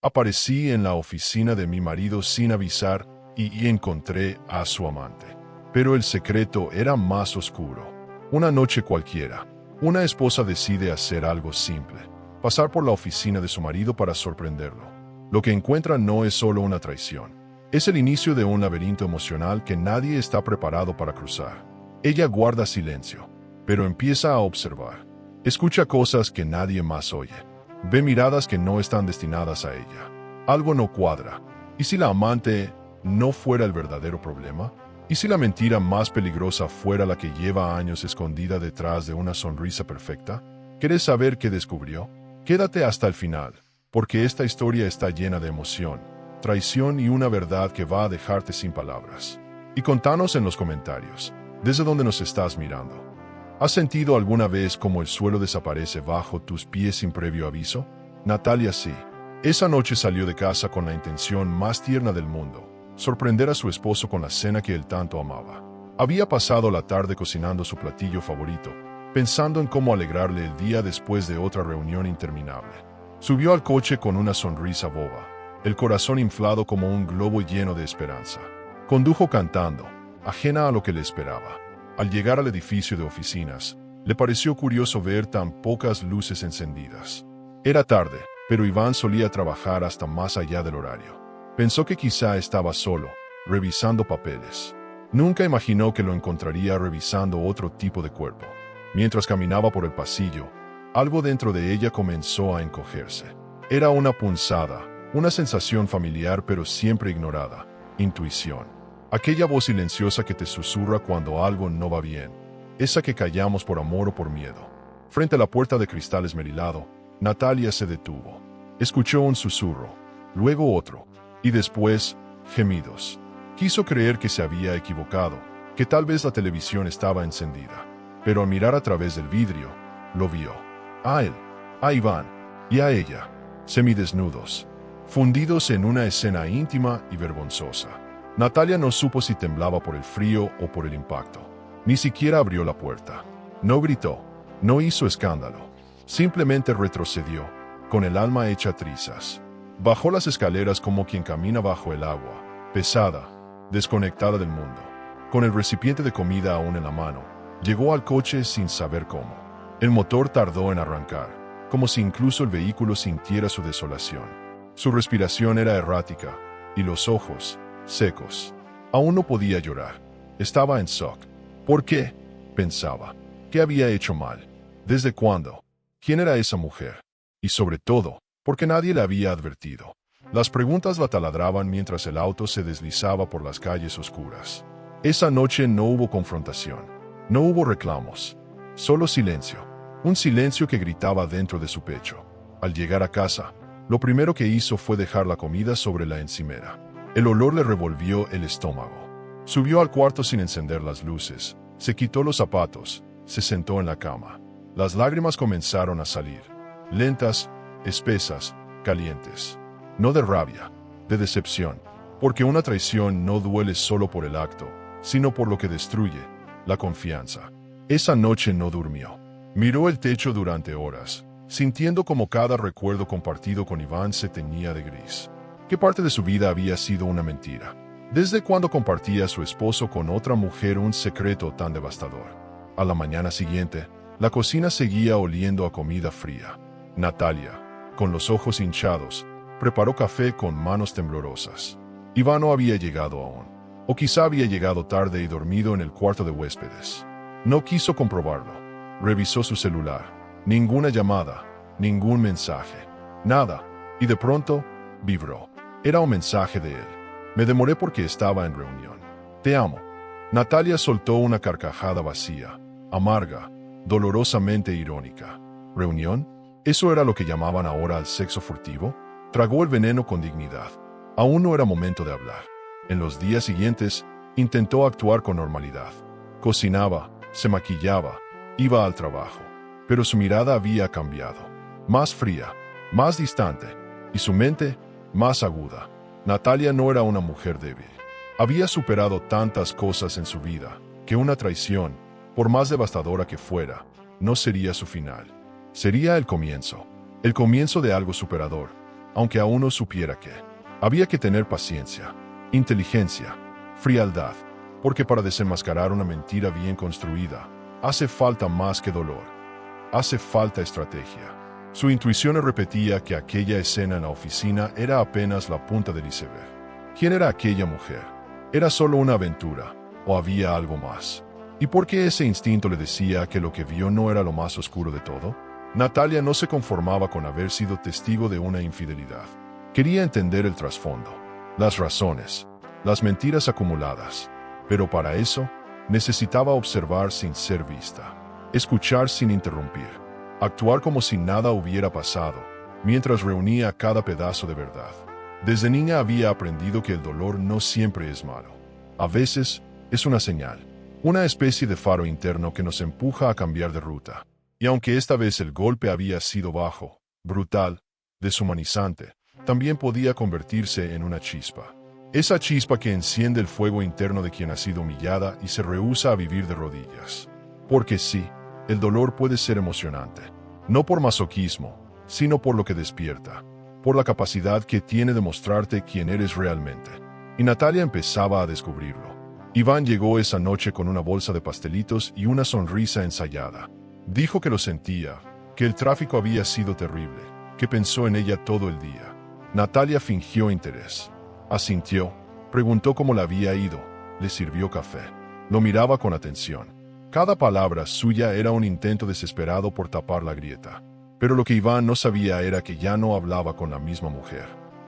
Aparecí en la oficina de mi marido sin avisar y encontré a su amante. Pero el secreto era más oscuro. Una noche cualquiera, una esposa decide hacer algo simple: pasar por la oficina de su marido para sorprenderlo. Lo que encuentra no es solo una traición. Es el inicio de un laberinto emocional que nadie está preparado para cruzar. Ella guarda silencio, pero empieza a observar. Escucha cosas que nadie más oye. Ve miradas que no están destinadas a ella. Algo no cuadra. ¿Y si la amante no fuera el verdadero problema? ¿Y si la mentira más peligrosa fuera la que lleva años escondida detrás de una sonrisa perfecta? ¿Quieres saber qué descubrió? Quédate hasta el final, porque esta historia está llena de emoción, traición y una verdad que va a dejarte sin palabras. Y contanos en los comentarios, desde donde nos estás mirando. ¿Has sentido alguna vez cómo el suelo desaparece bajo tus pies sin previo aviso? Natalia sí. Esa noche salió de casa con la intención más tierna del mundo: sorprender a su esposo con la cena que él tanto amaba. Había pasado la tarde cocinando su platillo favorito, pensando en cómo alegrarle el día después de otra reunión interminable. Subió al coche con una sonrisa boba, el corazón inflado como un globo lleno de esperanza. Condujo cantando, ajena a lo que le esperaba. Al llegar al edificio de oficinas, le pareció curioso ver tan pocas luces encendidas. Era tarde, pero Iván solía trabajar hasta más allá del horario. Pensó que quizá estaba solo, revisando papeles. Nunca imaginó que lo encontraría revisando otro tipo de cuerpo. Mientras caminaba por el pasillo, algo dentro de ella comenzó a encogerse. Era una punzada, una sensación familiar pero siempre ignorada: intuición. Aquella voz silenciosa que te susurra cuando algo no va bien. Esa que callamos por amor o por miedo. Frente a la puerta de cristal esmerilado, Natalia se detuvo. Escuchó un susurro, luego otro, y después, gemidos. Quiso creer que se había equivocado, que tal vez la televisión estaba encendida. Pero al mirar a través del vidrio, lo vio. A él, a Iván, y a ella, semidesnudos, fundidos en una escena íntima y vergonzosa. Natalia no supo si temblaba por el frío o por el impacto. Ni siquiera abrió la puerta. No gritó, no hizo escándalo. Simplemente retrocedió, con el alma hecha trizas. Bajó las escaleras como quien camina bajo el agua, pesada, desconectada del mundo. Con el recipiente de comida aún en la mano, llegó al coche sin saber cómo. El motor tardó en arrancar, como si incluso el vehículo sintiera su desolación. Su respiración era errática, y los ojos, secos. Aún no podía llorar. Estaba en shock. ¿Por qué?, pensaba. ¿Qué había hecho mal? ¿Desde cuándo? ¿Quién era esa mujer? Y sobre todo, ¿por qué nadie la había advertido? Las preguntas la taladraban mientras el auto se deslizaba por las calles oscuras. Esa noche no hubo confrontación. No hubo reclamos. Solo silencio. Un silencio que gritaba dentro de su pecho. Al llegar a casa, lo primero que hizo fue dejar la comida sobre la encimera. El olor le revolvió el estómago. Subió al cuarto sin encender las luces. Se quitó los zapatos. Se sentó en la cama. Las lágrimas comenzaron a salir. Lentas, espesas, calientes. No de rabia, de decepción. Porque una traición no duele solo por el acto, sino por lo que destruye: la confianza. Esa noche no durmió. Miró el techo durante horas, sintiendo como cada recuerdo compartido con Iván se teñía de gris. ¿Qué parte de su vida había sido una mentira? ¿Desde cuándo compartía a su esposo con otra mujer un secreto tan devastador? A la mañana siguiente, la cocina seguía oliendo a comida fría. Natalia, con los ojos hinchados, preparó café con manos temblorosas. Iván no había llegado aún. O quizá había llegado tarde y dormido en el cuarto de huéspedes. No quiso comprobarlo. Revisó su celular. Ninguna llamada, ningún mensaje. Nada. Y de pronto, vibró. Era un mensaje de él. Me demoré porque estaba en reunión. Te amo. Natalia soltó una carcajada vacía, amarga, dolorosamente irónica. ¿Reunión? ¿Eso era lo que llamaban ahora al sexo furtivo? Tragó el veneno con dignidad. Aún no era momento de hablar. En los días siguientes, intentó actuar con normalidad. Cocinaba, se maquillaba, iba al trabajo. Pero su mirada había cambiado. Más fría, más distante, y su mente, más aguda. Natalia no era una mujer débil. Había superado tantas cosas en su vida, que una traición, por más devastadora que fuera, no sería su final. Sería el comienzo de algo superador, aunque aún no supiera qué. Había que tener paciencia, inteligencia, frialdad, porque para desenmascarar una mentira bien construida, hace falta más que dolor. Hace falta estrategia. Su intuición le repetía que aquella escena en la oficina era apenas la punta del iceberg. ¿Quién era aquella mujer? ¿Era solo una aventura, o había algo más? ¿Y por qué ese instinto le decía que lo que vio no era lo más oscuro de todo? Natalia no se conformaba con haber sido testigo de una infidelidad. Quería entender el trasfondo, las razones, las mentiras acumuladas. Pero para eso, necesitaba observar sin ser vista, escuchar sin interrumpir, actuar como si nada hubiera pasado, mientras reunía cada pedazo de verdad. Desde niña había aprendido que el dolor no siempre es malo. A veces, es una señal, una especie de faro interno que nos empuja a cambiar de ruta. Y aunque esta vez el golpe había sido bajo, brutal, deshumanizante, también podía convertirse en una chispa. Esa chispa que enciende el fuego interno de quien ha sido humillada y se rehúsa a vivir de rodillas. Porque sí, el dolor puede ser emocionante, no por masoquismo, sino por lo que despierta, por la capacidad que tiene de mostrarte quién eres realmente. Y Natalia empezaba a descubrirlo. Iván llegó esa noche con una bolsa de pastelitos y una sonrisa ensayada. Dijo que lo sentía, que el tráfico había sido terrible, que pensó en ella todo el día. Natalia fingió interés. Asintió, preguntó cómo le había ido, le sirvió café. Lo miraba con atención. Cada palabra suya era un intento desesperado por tapar la grieta. Pero lo que Iván no sabía era que ya no hablaba con la misma mujer.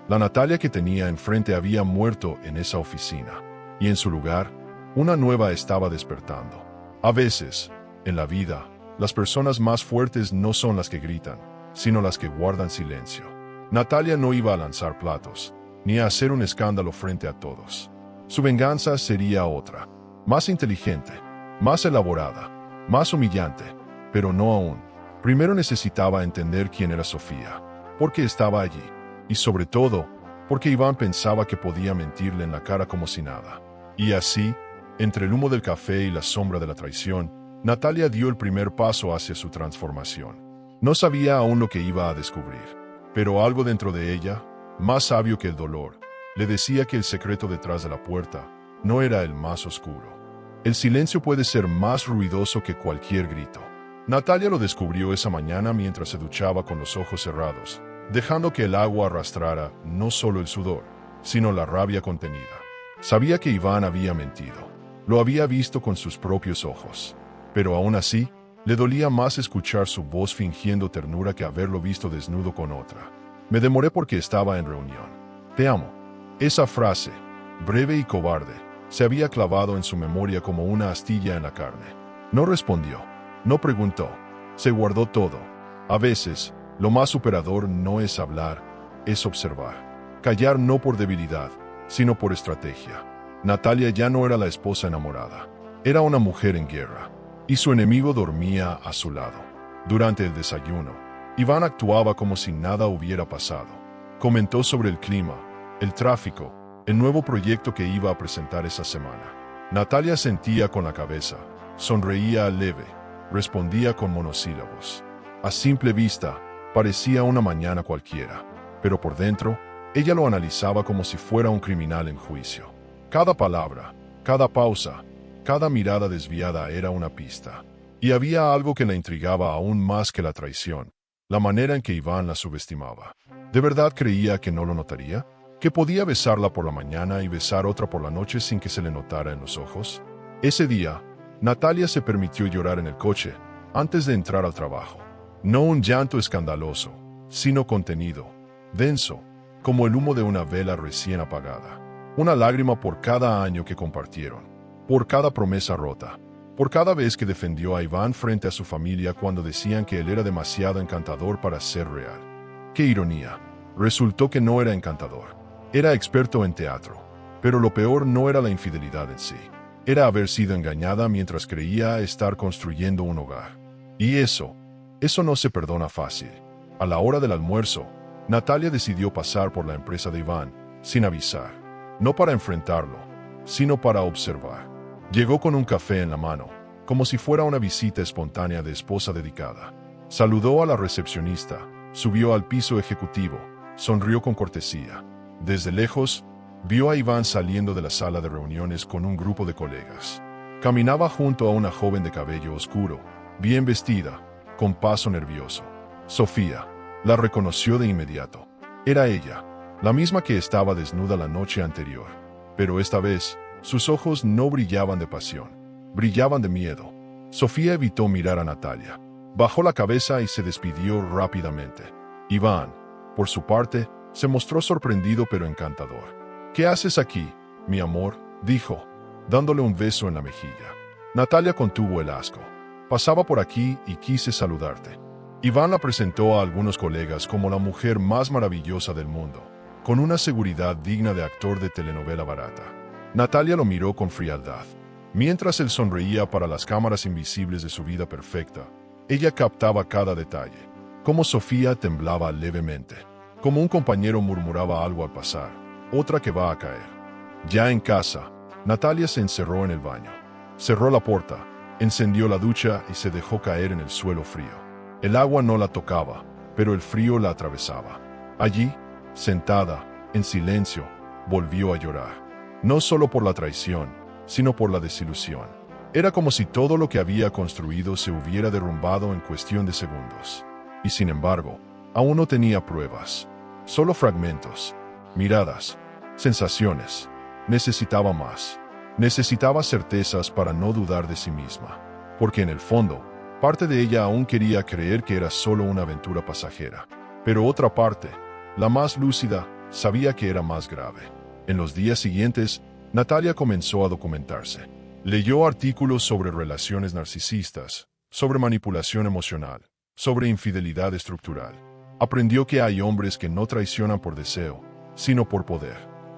La Natalia que tenía enfrente había muerto en esa oficina, y en su lugar, una nueva estaba despertando. A veces, en la vida, las personas más fuertes no son las que gritan, sino las que guardan silencio. Natalia no iba a lanzar platos, ni a hacer un escándalo frente a todos. Su venganza sería otra, más inteligente, más elaborada, más humillante, pero no aún. Primero necesitaba entender quién era Sofía, por qué estaba allí, y sobre todo, porque Iván pensaba que podía mentirle en la cara como si nada. Y así, entre el humo del café y la sombra de la traición, Natalia dio el primer paso hacia su transformación. No sabía aún lo que iba a descubrir, pero algo dentro de ella, más sabio que el dolor, le decía que el secreto detrás de la puerta no era el más oscuro. El silencio puede ser más ruidoso que cualquier grito. Natalia lo descubrió esa mañana mientras se duchaba con los ojos cerrados, dejando que el agua arrastrara no solo el sudor, sino la rabia contenida. Sabía que Iván había mentido. Lo había visto con sus propios ojos. Pero aún así, le dolía más escuchar su voz fingiendo ternura que haberlo visto desnudo con otra. Me demoré porque estaba en reunión. Te amo. Esa frase, breve y cobarde, se había clavado en su memoria como una astilla en la carne. No respondió, no preguntó, se guardó todo. A veces, lo más superador no es hablar, es observar. Callar no por debilidad, sino por estrategia. Natalia ya no era la esposa enamorada, era una mujer en guerra, y su enemigo dormía a su lado. Durante el desayuno, Iván actuaba como si nada hubiera pasado. Comentó sobre el clima, el tráfico, el nuevo proyecto que iba a presentar esa semana. Natalia sentía con la cabeza, sonreía leve, respondía con monosílabos. A simple vista, parecía una mañana cualquiera, pero por dentro, ella lo analizaba como si fuera un criminal en juicio. Cada palabra, cada pausa, cada mirada desviada era una pista. Y había algo que la intrigaba aún más que la traición, la manera en que Iván la subestimaba. ¿De verdad creía que no lo notaría? ¿Que podía besarla por la mañana y besar otra por la noche sin que se le notara en los ojos? Ese día, Natalia se permitió llorar en el coche, antes de entrar al trabajo. No un llanto escandaloso, sino contenido, denso, como el humo de una vela recién apagada. Una lágrima por cada año que compartieron, por cada promesa rota, por cada vez que defendió a Iván frente a su familia cuando decían que él era demasiado encantador para ser real. ¡Qué ironía! Resultó que no era encantador. Era experto en teatro. Pero lo peor no era la infidelidad en sí. Era haber sido engañada mientras creía estar construyendo un hogar. Y eso no se perdona fácil. A la hora del almuerzo, Natalia decidió pasar por la empresa de Iván, sin avisar. No para enfrentarlo, sino para observar. Llegó con un café en la mano, como si fuera una visita espontánea de esposa dedicada. Saludó a la recepcionista, subió al piso ejecutivo, sonrió con cortesía. Desde lejos, vio a Iván saliendo de la sala de reuniones con un grupo de colegas. Caminaba junto a una joven de cabello oscuro, bien vestida, con paso nervioso. Sofía la reconoció de inmediato. Era ella, la misma que estaba desnuda la noche anterior. Pero esta vez, sus ojos no brillaban de pasión, brillaban de miedo. Sofía evitó mirar a Natalia. Bajó la cabeza y se despidió rápidamente. Iván, por su parte, se mostró sorprendido pero encantador. «¿Qué haces aquí, mi amor?», dijo, dándole un beso en la mejilla. Natalia contuvo el asco. «Pasaba por aquí y quise saludarte». Iván la presentó a algunos colegas como la mujer más maravillosa del mundo, con una seguridad digna de actor de telenovela barata. Natalia lo miró con frialdad. Mientras él sonreía para las cámaras invisibles de su vida perfecta, ella captaba cada detalle. Cómo Sofía temblaba levemente, como un compañero murmuraba algo al pasar, otra que va a caer. Ya en casa, Natalia se encerró en el baño. Cerró la puerta, encendió la ducha y se dejó caer en el suelo frío. El agua no la tocaba, pero el frío la atravesaba. Allí, sentada, en silencio, volvió a llorar. No solo por la traición, sino por la desilusión. Era como si todo lo que había construido se hubiera derrumbado en cuestión de segundos. Y sin embargo, aún no tenía pruebas. Solo fragmentos, miradas, sensaciones. Necesitaba más. Necesitaba certezas para no dudar de sí misma. Porque en el fondo, parte de ella aún quería creer que era solo una aventura pasajera. Pero otra parte, la más lúcida, sabía que era más grave. En los días siguientes, Natalia comenzó a documentarse. Leyó artículos sobre relaciones narcisistas, sobre manipulación emocional, sobre infidelidad estructural. Aprendió que hay hombres que no traicionan por deseo, sino por poder,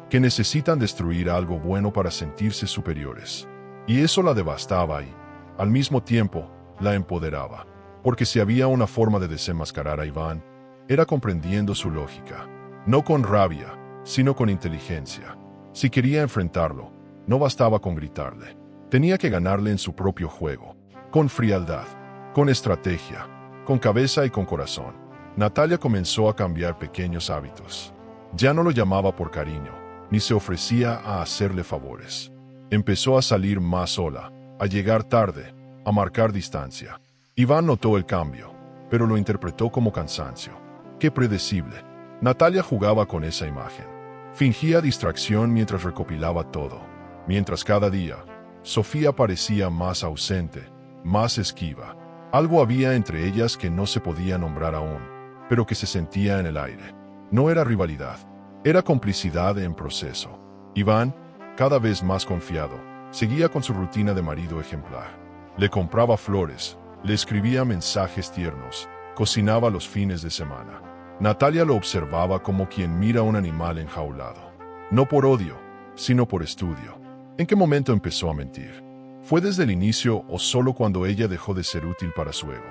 que necesitan destruir algo bueno para sentirse superiores. Y eso la devastaba y, al mismo tiempo, la empoderaba. Porque si había una forma de desenmascarar a Iván, era comprendiendo su lógica. No con rabia, sino con inteligencia. Si quería enfrentarlo, no bastaba con gritarle. Tenía que ganarle en su propio juego, con frialdad, con estrategia, con cabeza y con corazón. Natalia comenzó a cambiar pequeños hábitos. Ya no lo llamaba por cariño, ni se ofrecía a hacerle favores. Empezó a salir más sola, a llegar tarde, a marcar distancia. Iván notó el cambio, pero lo interpretó como cansancio. ¡Qué predecible! Natalia jugaba con esa imagen. Fingía distracción mientras recopilaba todo. Mientras cada día, Sofía parecía más ausente, más esquiva. Algo había entre ellas que no se podía nombrar aún, pero que se sentía en el aire. No era rivalidad, era complicidad en proceso. Iván, cada vez más confiado, seguía con su rutina de marido ejemplar. Le compraba flores, le escribía mensajes tiernos, cocinaba los fines de semana. Natalia lo observaba como quien mira a un animal enjaulado. No por odio, sino por estudio. ¿En qué momento empezó a mentir? ¿Fue desde el inicio o solo cuando ella dejó de ser útil para su ego?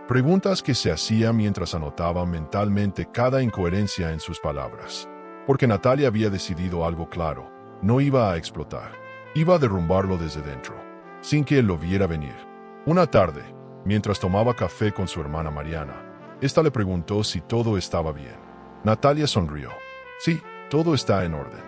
Preguntas que se hacía mientras anotaba mentalmente cada incoherencia en sus palabras. Porque Natalia había decidido algo claro: no iba a explotar. Iba a derrumbarlo desde dentro, sin que él lo viera venir. Una tarde, mientras tomaba café con su hermana Mariana, esta le preguntó si todo estaba bien. Natalia sonrió. Sí, todo está en orden.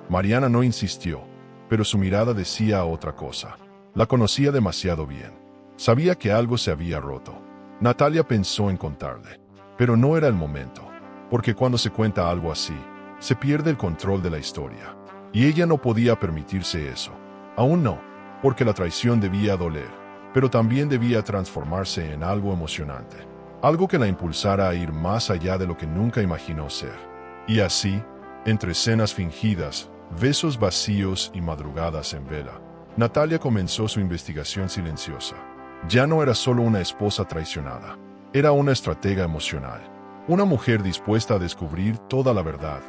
Mariana no insistió, pero su mirada decía otra cosa. La conocía demasiado bien. Sabía que algo se había roto. Natalia pensó en contarle, pero no era el momento, porque cuando se cuenta algo así, se pierde el control de la historia. Y ella no podía permitirse eso. Aún no, porque la traición debía doler, pero también debía transformarse en algo emocionante. Algo que la impulsara a ir más allá de lo que nunca imaginó ser. Y así, entre escenas fingidas, besos vacíos y madrugadas en vela, Natalia comenzó su investigación silenciosa. Ya no era solo una esposa traicionada, era una estratega emocional. Una mujer dispuesta a descubrir toda la verdad,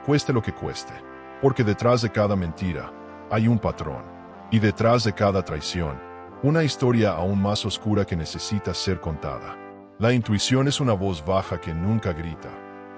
cueste lo que cueste. Porque detrás de cada mentira, hay un patrón. Y detrás de cada traición, una historia aún más oscura que necesita ser contada. La intuición es una voz baja que nunca grita,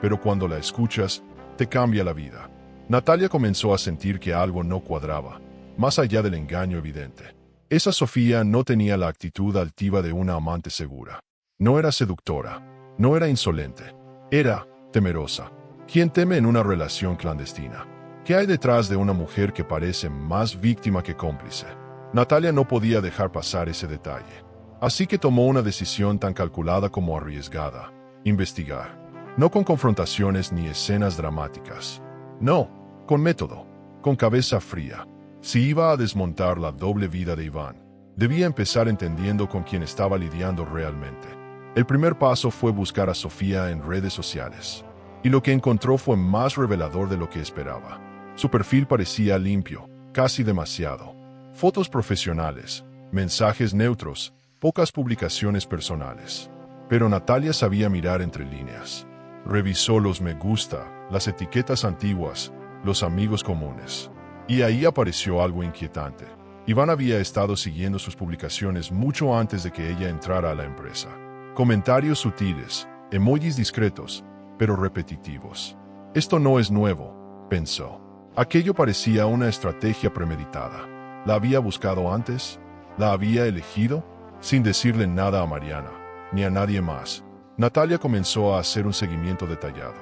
pero cuando la escuchas, te cambia la vida. Natalia comenzó a sentir que algo no cuadraba, más allá del engaño evidente. Esa Sofía no tenía la actitud altiva de una amante segura. No era seductora, no era insolente, era temerosa. ¿Quién teme en una relación clandestina? ¿Qué hay detrás de una mujer que parece más víctima que cómplice? Natalia no podía dejar pasar ese detalle. Así que tomó una decisión tan calculada como arriesgada: investigar. No con confrontaciones ni escenas dramáticas. No, con método, con cabeza fría. Si iba a desmontar la doble vida de Iván, debía empezar entendiendo con quién estaba lidiando realmente. El primer paso fue buscar a Sofía en redes sociales. Y lo que encontró fue más revelador de lo que esperaba. Su perfil parecía limpio, casi demasiado. Fotos profesionales, mensajes neutros, pocas publicaciones personales. Pero Natalia sabía mirar entre líneas. Revisó los me gusta, las etiquetas antiguas, los amigos comunes. Y ahí apareció algo inquietante. Iván había estado siguiendo sus publicaciones mucho antes de que ella entrara a la empresa. Comentarios sutiles, emojis discretos, pero repetitivos. Esto no es nuevo, pensó. Aquello parecía una estrategia premeditada. ¿La había buscado antes? ¿La había elegido? Sin decirle nada a Mariana, ni a nadie más, Natalia comenzó a hacer un seguimiento detallado.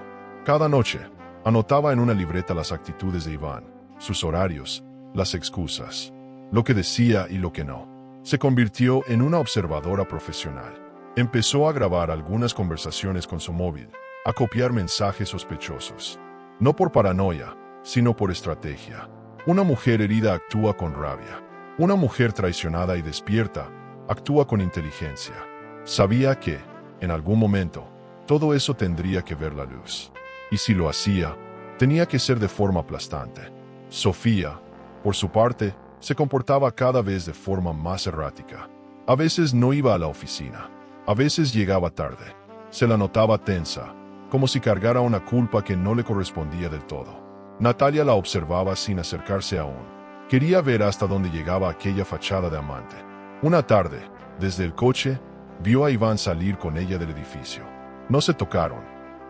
Cada noche, anotaba en una libreta las actitudes de Iván, sus horarios, las excusas, lo que decía y lo que no. Se convirtió en una observadora profesional. Empezó a grabar algunas conversaciones con su móvil, a copiar mensajes sospechosos. No por paranoia, sino por estrategia. Una mujer herida actúa con rabia. Una mujer traicionada y despierta actúa con inteligencia. Sabía que, en algún momento, todo eso tendría que ver la luz. Y si lo hacía, tenía que ser de forma aplastante. Sofía, por su parte, se comportaba cada vez de forma más errática. A veces no iba a la oficina. A veces llegaba tarde. Se la notaba tensa, como si cargara una culpa que no le correspondía del todo. Natalia la observaba sin acercarse aún. Quería ver hasta dónde llegaba aquella fachada de amante. Una tarde, desde el coche, vio a Iván salir con ella del edificio. No se tocaron,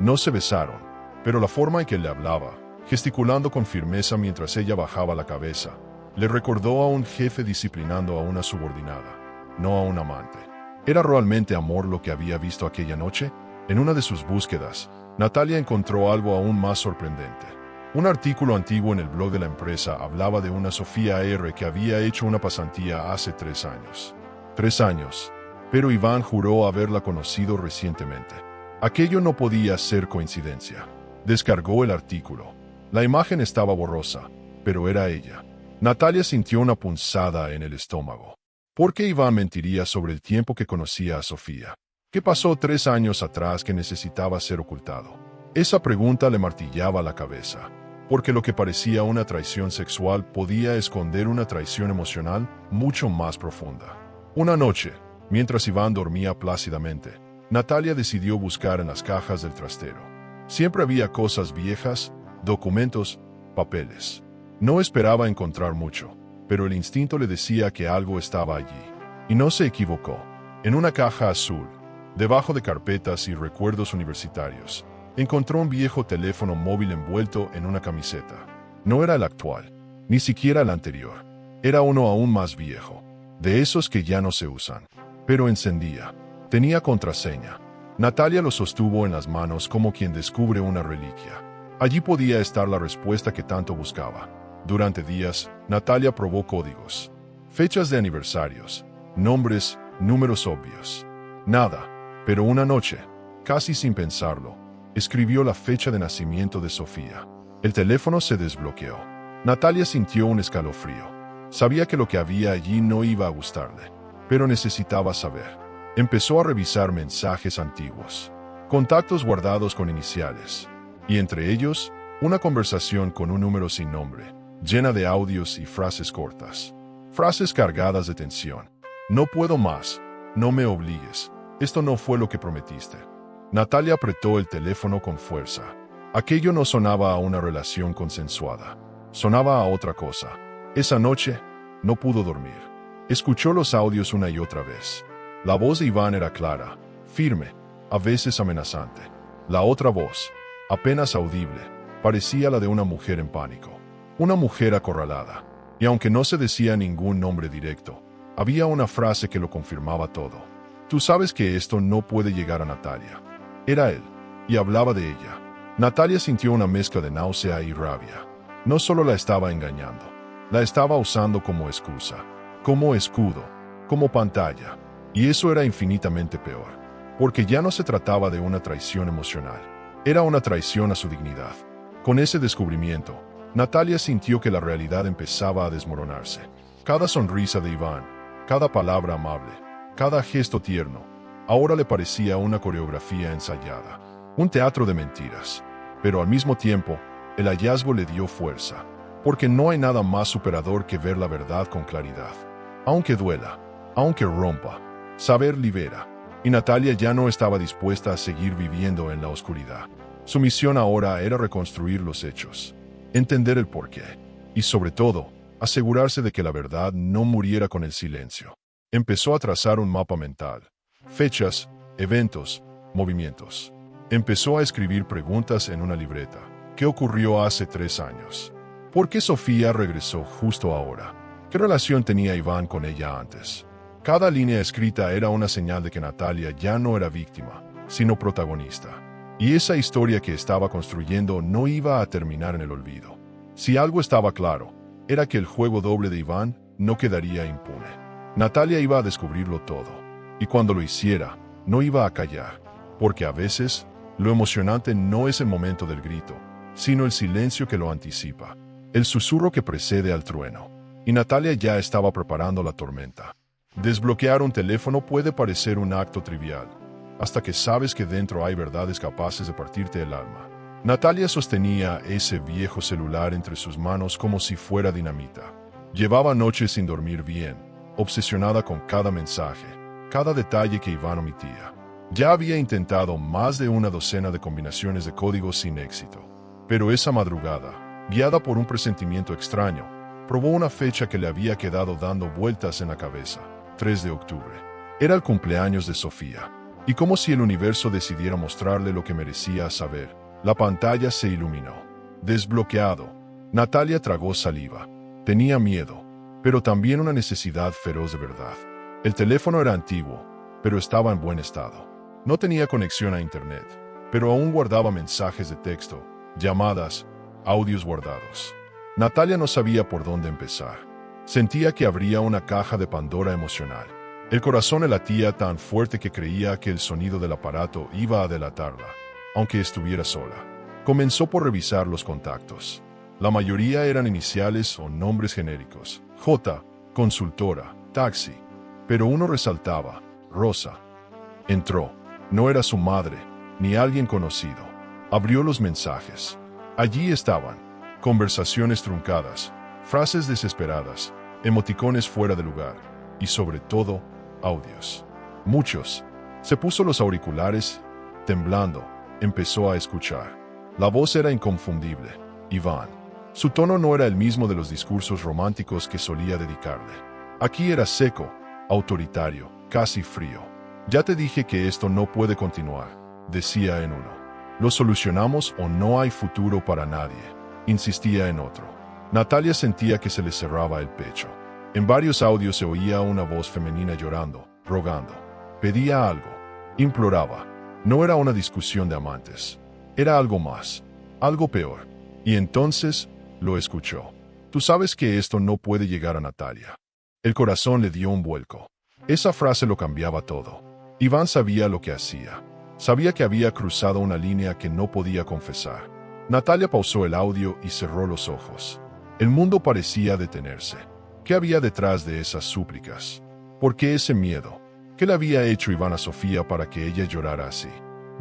no se besaron, pero la forma en que le hablaba, gesticulando con firmeza mientras ella bajaba la cabeza, le recordó a un jefe disciplinando a una subordinada, no a un amante. ¿Era realmente amor lo que había visto aquella noche? En una de sus búsquedas, Natalia encontró algo aún más sorprendente. Un artículo antiguo en el blog de la empresa hablaba de una Sofía R. que había hecho una pasantía hace 3 años. 3 años. Pero Iván juró haberla conocido recientemente. Aquello no podía ser coincidencia. Descargó el artículo. La imagen estaba borrosa, pero era ella. Natalia sintió una punzada en el estómago. ¿Por qué Iván mentiría sobre el tiempo que conocía a Sofía? ¿Qué pasó 3 años atrás que necesitaba ser ocultado? Esa pregunta le martillaba la cabeza, porque lo que parecía una traición sexual podía esconder una traición emocional mucho más profunda. Una noche, mientras Iván dormía plácidamente, Natalia decidió buscar en las cajas del trastero. Siempre había cosas viejas, documentos, papeles. No esperaba encontrar mucho, pero el instinto le decía que algo estaba allí. Y no se equivocó. En una caja azul, debajo de carpetas y recuerdos universitarios, encontró un viejo teléfono móvil envuelto en una camiseta. No era el actual, ni siquiera el anterior. Era uno aún más viejo, de esos que ya no se usan. Pero encendía. Tenía contraseña. Natalia lo sostuvo en las manos como quien descubre una reliquia. Allí podía estar la respuesta que tanto buscaba. Durante días, Natalia probó códigos, fechas de aniversarios, nombres, números obvios. Nada, pero una noche, casi sin pensarlo, escribió la fecha de nacimiento de Sofía. El teléfono se desbloqueó. Natalia sintió un escalofrío. Sabía que lo que había allí no iba a gustarle, pero necesitaba saber. Empezó a revisar mensajes antiguos, contactos guardados con iniciales, y entre ellos, una conversación con un número sin nombre, llena de audios y frases cortas. Frases cargadas de tensión. No puedo más. No me obligues. Esto no fue lo que prometiste. Natalia apretó el teléfono con fuerza. Aquello no sonaba a una relación consensuada. Sonaba a otra cosa. Esa noche, no pudo dormir. Escuchó los audios una y otra vez. La voz de Iván era clara, firme, a veces amenazante. La otra voz, apenas audible, parecía la de una mujer en pánico. Una mujer acorralada. Y aunque no se decía ningún nombre directo, había una frase que lo confirmaba todo. Tú sabes que esto no puede llegar a Natalia. Era él, y hablaba de ella. Natalia sintió una mezcla de náusea y rabia. No solo la estaba engañando, la estaba usando como excusa, como escudo, como pantalla. Y eso era infinitamente peor, porque ya no se trataba de una traición emocional, era una traición a su dignidad. Con ese descubrimiento, Natalia sintió que la realidad empezaba a desmoronarse. Cada sonrisa de Iván, cada palabra amable, cada gesto tierno, ahora le parecía una coreografía ensayada, un teatro de mentiras. Pero al mismo tiempo, el hallazgo le dio fuerza, porque no hay nada más superador que ver la verdad con claridad. Aunque duela, aunque rompa, saber libera. Y Natalia ya no estaba dispuesta a seguir viviendo en la oscuridad. Su misión ahora era reconstruir los hechos, entender el porqué, y sobre todo, asegurarse de que la verdad no muriera con el silencio. Empezó a trazar un mapa mental, fechas, eventos, movimientos. Empezó a escribir preguntas en una libreta. ¿Qué ocurrió hace 3 años? ¿Por qué Sofía regresó justo ahora? ¿Qué relación tenía Iván con ella antes? Cada línea escrita era una señal de que Natalia ya no era víctima, sino protagonista. Y esa historia que estaba construyendo no iba a terminar en el olvido. Si algo estaba claro, era que el juego doble de Iván no quedaría impune. Natalia iba a descubrirlo todo, y cuando lo hiciera, no iba a callar, porque a veces, lo emocionante no es el momento del grito, sino el silencio que lo anticipa, el susurro que precede al trueno. Y Natalia ya estaba preparando la tormenta. Desbloquear un teléfono puede parecer un acto trivial, hasta que sabes que dentro hay verdades capaces de partirte el alma. Natalia sostenía ese viejo celular entre sus manos como si fuera dinamita. Llevaba noches sin dormir bien, obsesionada con cada mensaje, cada detalle que Iván omitía. Ya había intentado más de una docena de combinaciones de códigos sin éxito. Pero esa madrugada, guiada por un presentimiento extraño, probó una fecha que le había quedado dando vueltas en la cabeza: 3 de octubre. Era el cumpleaños de Sofía. Y como si el universo decidiera mostrarle lo que merecía saber, la pantalla se iluminó. Desbloqueado, Natalia tragó saliva. Tenía miedo, pero también una necesidad feroz de verdad. El teléfono era antiguo, pero estaba en buen estado. No tenía conexión a internet, pero aún guardaba mensajes de texto, llamadas, audios guardados. Natalia no sabía por dónde empezar. Sentía que abría una caja de Pandora emocional. El corazón le latía tan fuerte que creía que el sonido del aparato iba a delatarla, aunque estuviera sola. Comenzó por revisar los contactos. La mayoría eran iniciales o nombres genéricos. J, consultora, taxi. Pero uno resaltaba: Rosa. Entró. No era su madre, ni alguien conocido. Abrió los mensajes. Allí estaban: conversaciones truncadas, frases desesperadas, emoticones fuera de lugar, y sobre todo, audios. Muchos. Se puso los auriculares, temblando, empezó a escuchar. La voz era inconfundible: Iván. Su tono no era el mismo de los discursos románticos que solía dedicarle. Aquí era seco, autoritario, casi frío. Ya te dije que esto no puede continuar, decía en uno. Lo solucionamos o no hay futuro para nadie, insistía en otro. Natalia sentía que se le cerraba el pecho. En varios audios se oía una voz femenina llorando, rogando. Pedía algo, imploraba. No era una discusión de amantes. Era algo más, algo peor. Y entonces, lo escuchó. Tú sabes que esto no puede llegar a Natalia. El corazón le dio un vuelco. Esa frase lo cambiaba todo. Iván sabía lo que hacía. Sabía que había cruzado una línea que no podía confesar. Natalia pausó el audio y cerró los ojos. El mundo parecía detenerse. ¿Qué había detrás de esas súplicas? ¿Por qué ese miedo? ¿Qué le había hecho Iván a Sofía para que ella llorara así?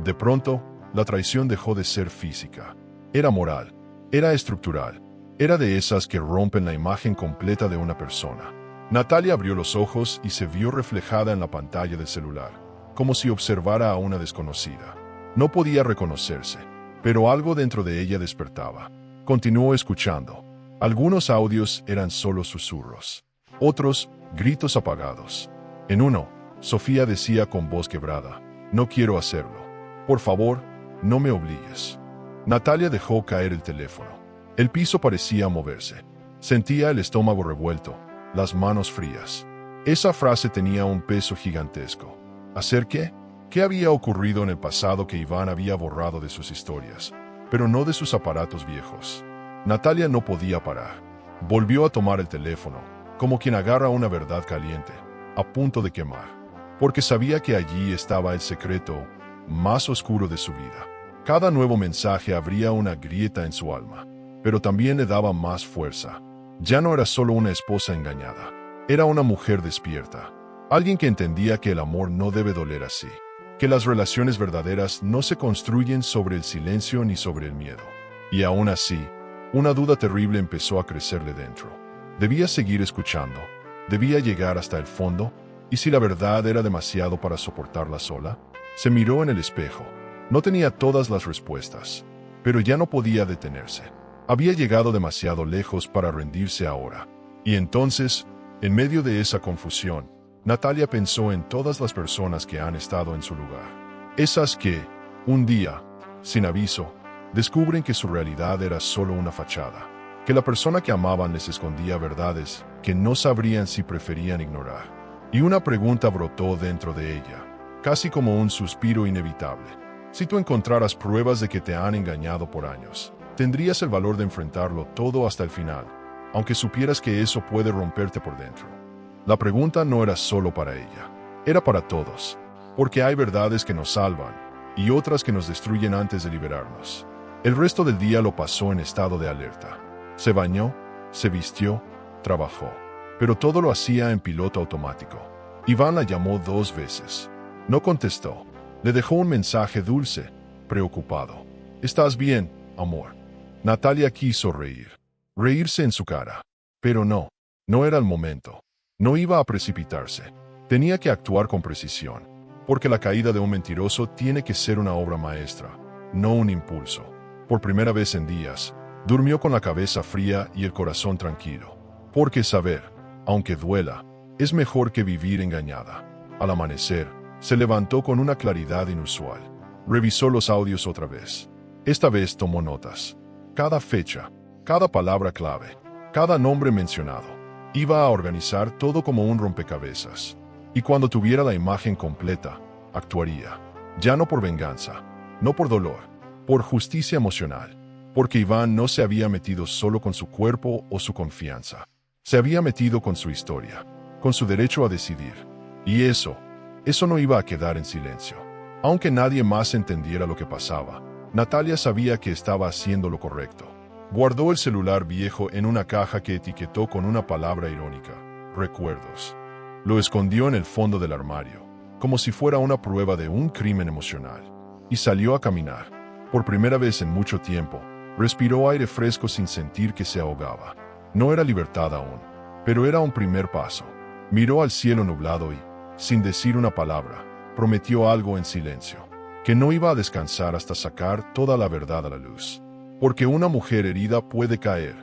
De pronto, la traición dejó de ser física. Era moral. Era estructural. Era de esas que rompen la imagen completa de una persona. Natalia abrió los ojos y se vio reflejada en la pantalla del celular, como si observara a una desconocida. No podía reconocerse, pero algo dentro de ella despertaba. Continuó escuchando. Algunos audios eran solo susurros. Otros, gritos apagados. En uno, Sofía decía con voz quebrada: no quiero hacerlo. Por favor, no me obligues. Natalia dejó caer el teléfono. El piso parecía moverse. Sentía el estómago revuelto, las manos frías. Esa frase tenía un peso gigantesco. ¿Hacer qué? ¿Qué había ocurrido en el pasado que Iván había borrado de sus historias? pero no de sus aparatos viejos. Natalia no podía parar. Volvió a tomar el teléfono, como quien agarra una verdad caliente, a punto de quemar, porque sabía que allí estaba el secreto más oscuro de su vida. Cada nuevo mensaje abría una grieta en su alma, pero también le daba más fuerza. Ya no era solo una esposa engañada, era una mujer despierta, alguien que entendía que el amor no debe doler así, que las relaciones verdaderas no se construyen sobre el silencio ni sobre el miedo. Y aún así, una duda terrible empezó a crecerle dentro. ¿Debía seguir escuchando? ¿Debía llegar hasta el fondo? ¿Y si la verdad era demasiado para soportarla sola? Se miró en el espejo. No tenía todas las respuestas, pero ya no podía detenerse. Había llegado demasiado lejos para rendirse ahora. Y entonces, en medio de esa confusión, Natalia pensó en todas las personas que han estado en su lugar. Esas que, un día, sin aviso, descubren que su realidad era solo una fachada, que la persona que amaban les escondía verdades que no sabrían si preferían ignorar. Y una pregunta brotó dentro de ella, casi como un suspiro inevitable. Si tú encontraras pruebas de que te han engañado por años, ¿tendrías el valor de enfrentarlo todo hasta el final, aunque supieras que eso puede romperte por dentro? La pregunta no era solo para ella, era para todos, porque hay verdades que nos salvan y otras que nos destruyen antes de liberarnos. El resto del día lo pasó en estado de alerta. Se bañó, se vistió, trabajó, pero todo lo hacía en piloto automático. Iván la llamó 2 veces. No contestó. Le dejó un mensaje dulce, preocupado. ¿Estás bien, amor? Natalia quiso reírse en su cara. Pero no era el momento. No iba a precipitarse. Tenía que actuar con precisión, porque la caída de un mentiroso tiene que ser una obra maestra, no un impulso. Por primera vez en días, durmió con la cabeza fría y el corazón tranquilo, porque saber, aunque duela, es mejor que vivir engañada. Al amanecer, se levantó con una claridad inusual. Revisó los audios otra vez. Esta vez tomó notas. Cada fecha, cada palabra clave, cada nombre mencionado. Iba a organizar todo como un rompecabezas. Y cuando tuviera la imagen completa, actuaría. Ya no por venganza, no por dolor, por justicia emocional. Porque Iván no se había metido solo con su cuerpo o su confianza. Se había metido con su historia, con su derecho a decidir. Y eso no iba a quedar en silencio. Aunque nadie más entendiera lo que pasaba, Natalia sabía que estaba haciendo lo correcto. Guardó el celular viejo en una caja que etiquetó con una palabra irónica: recuerdos. Lo escondió en el fondo del armario, como si fuera una prueba de un crimen emocional. Y salió a caminar. Por primera vez en mucho tiempo, respiró aire fresco sin sentir que se ahogaba. No era libertad aún, pero era un primer paso. Miró al cielo nublado y, sin decir una palabra, prometió algo en silencio, que no iba a descansar hasta sacar toda la verdad a la luz. Porque una mujer herida puede caer,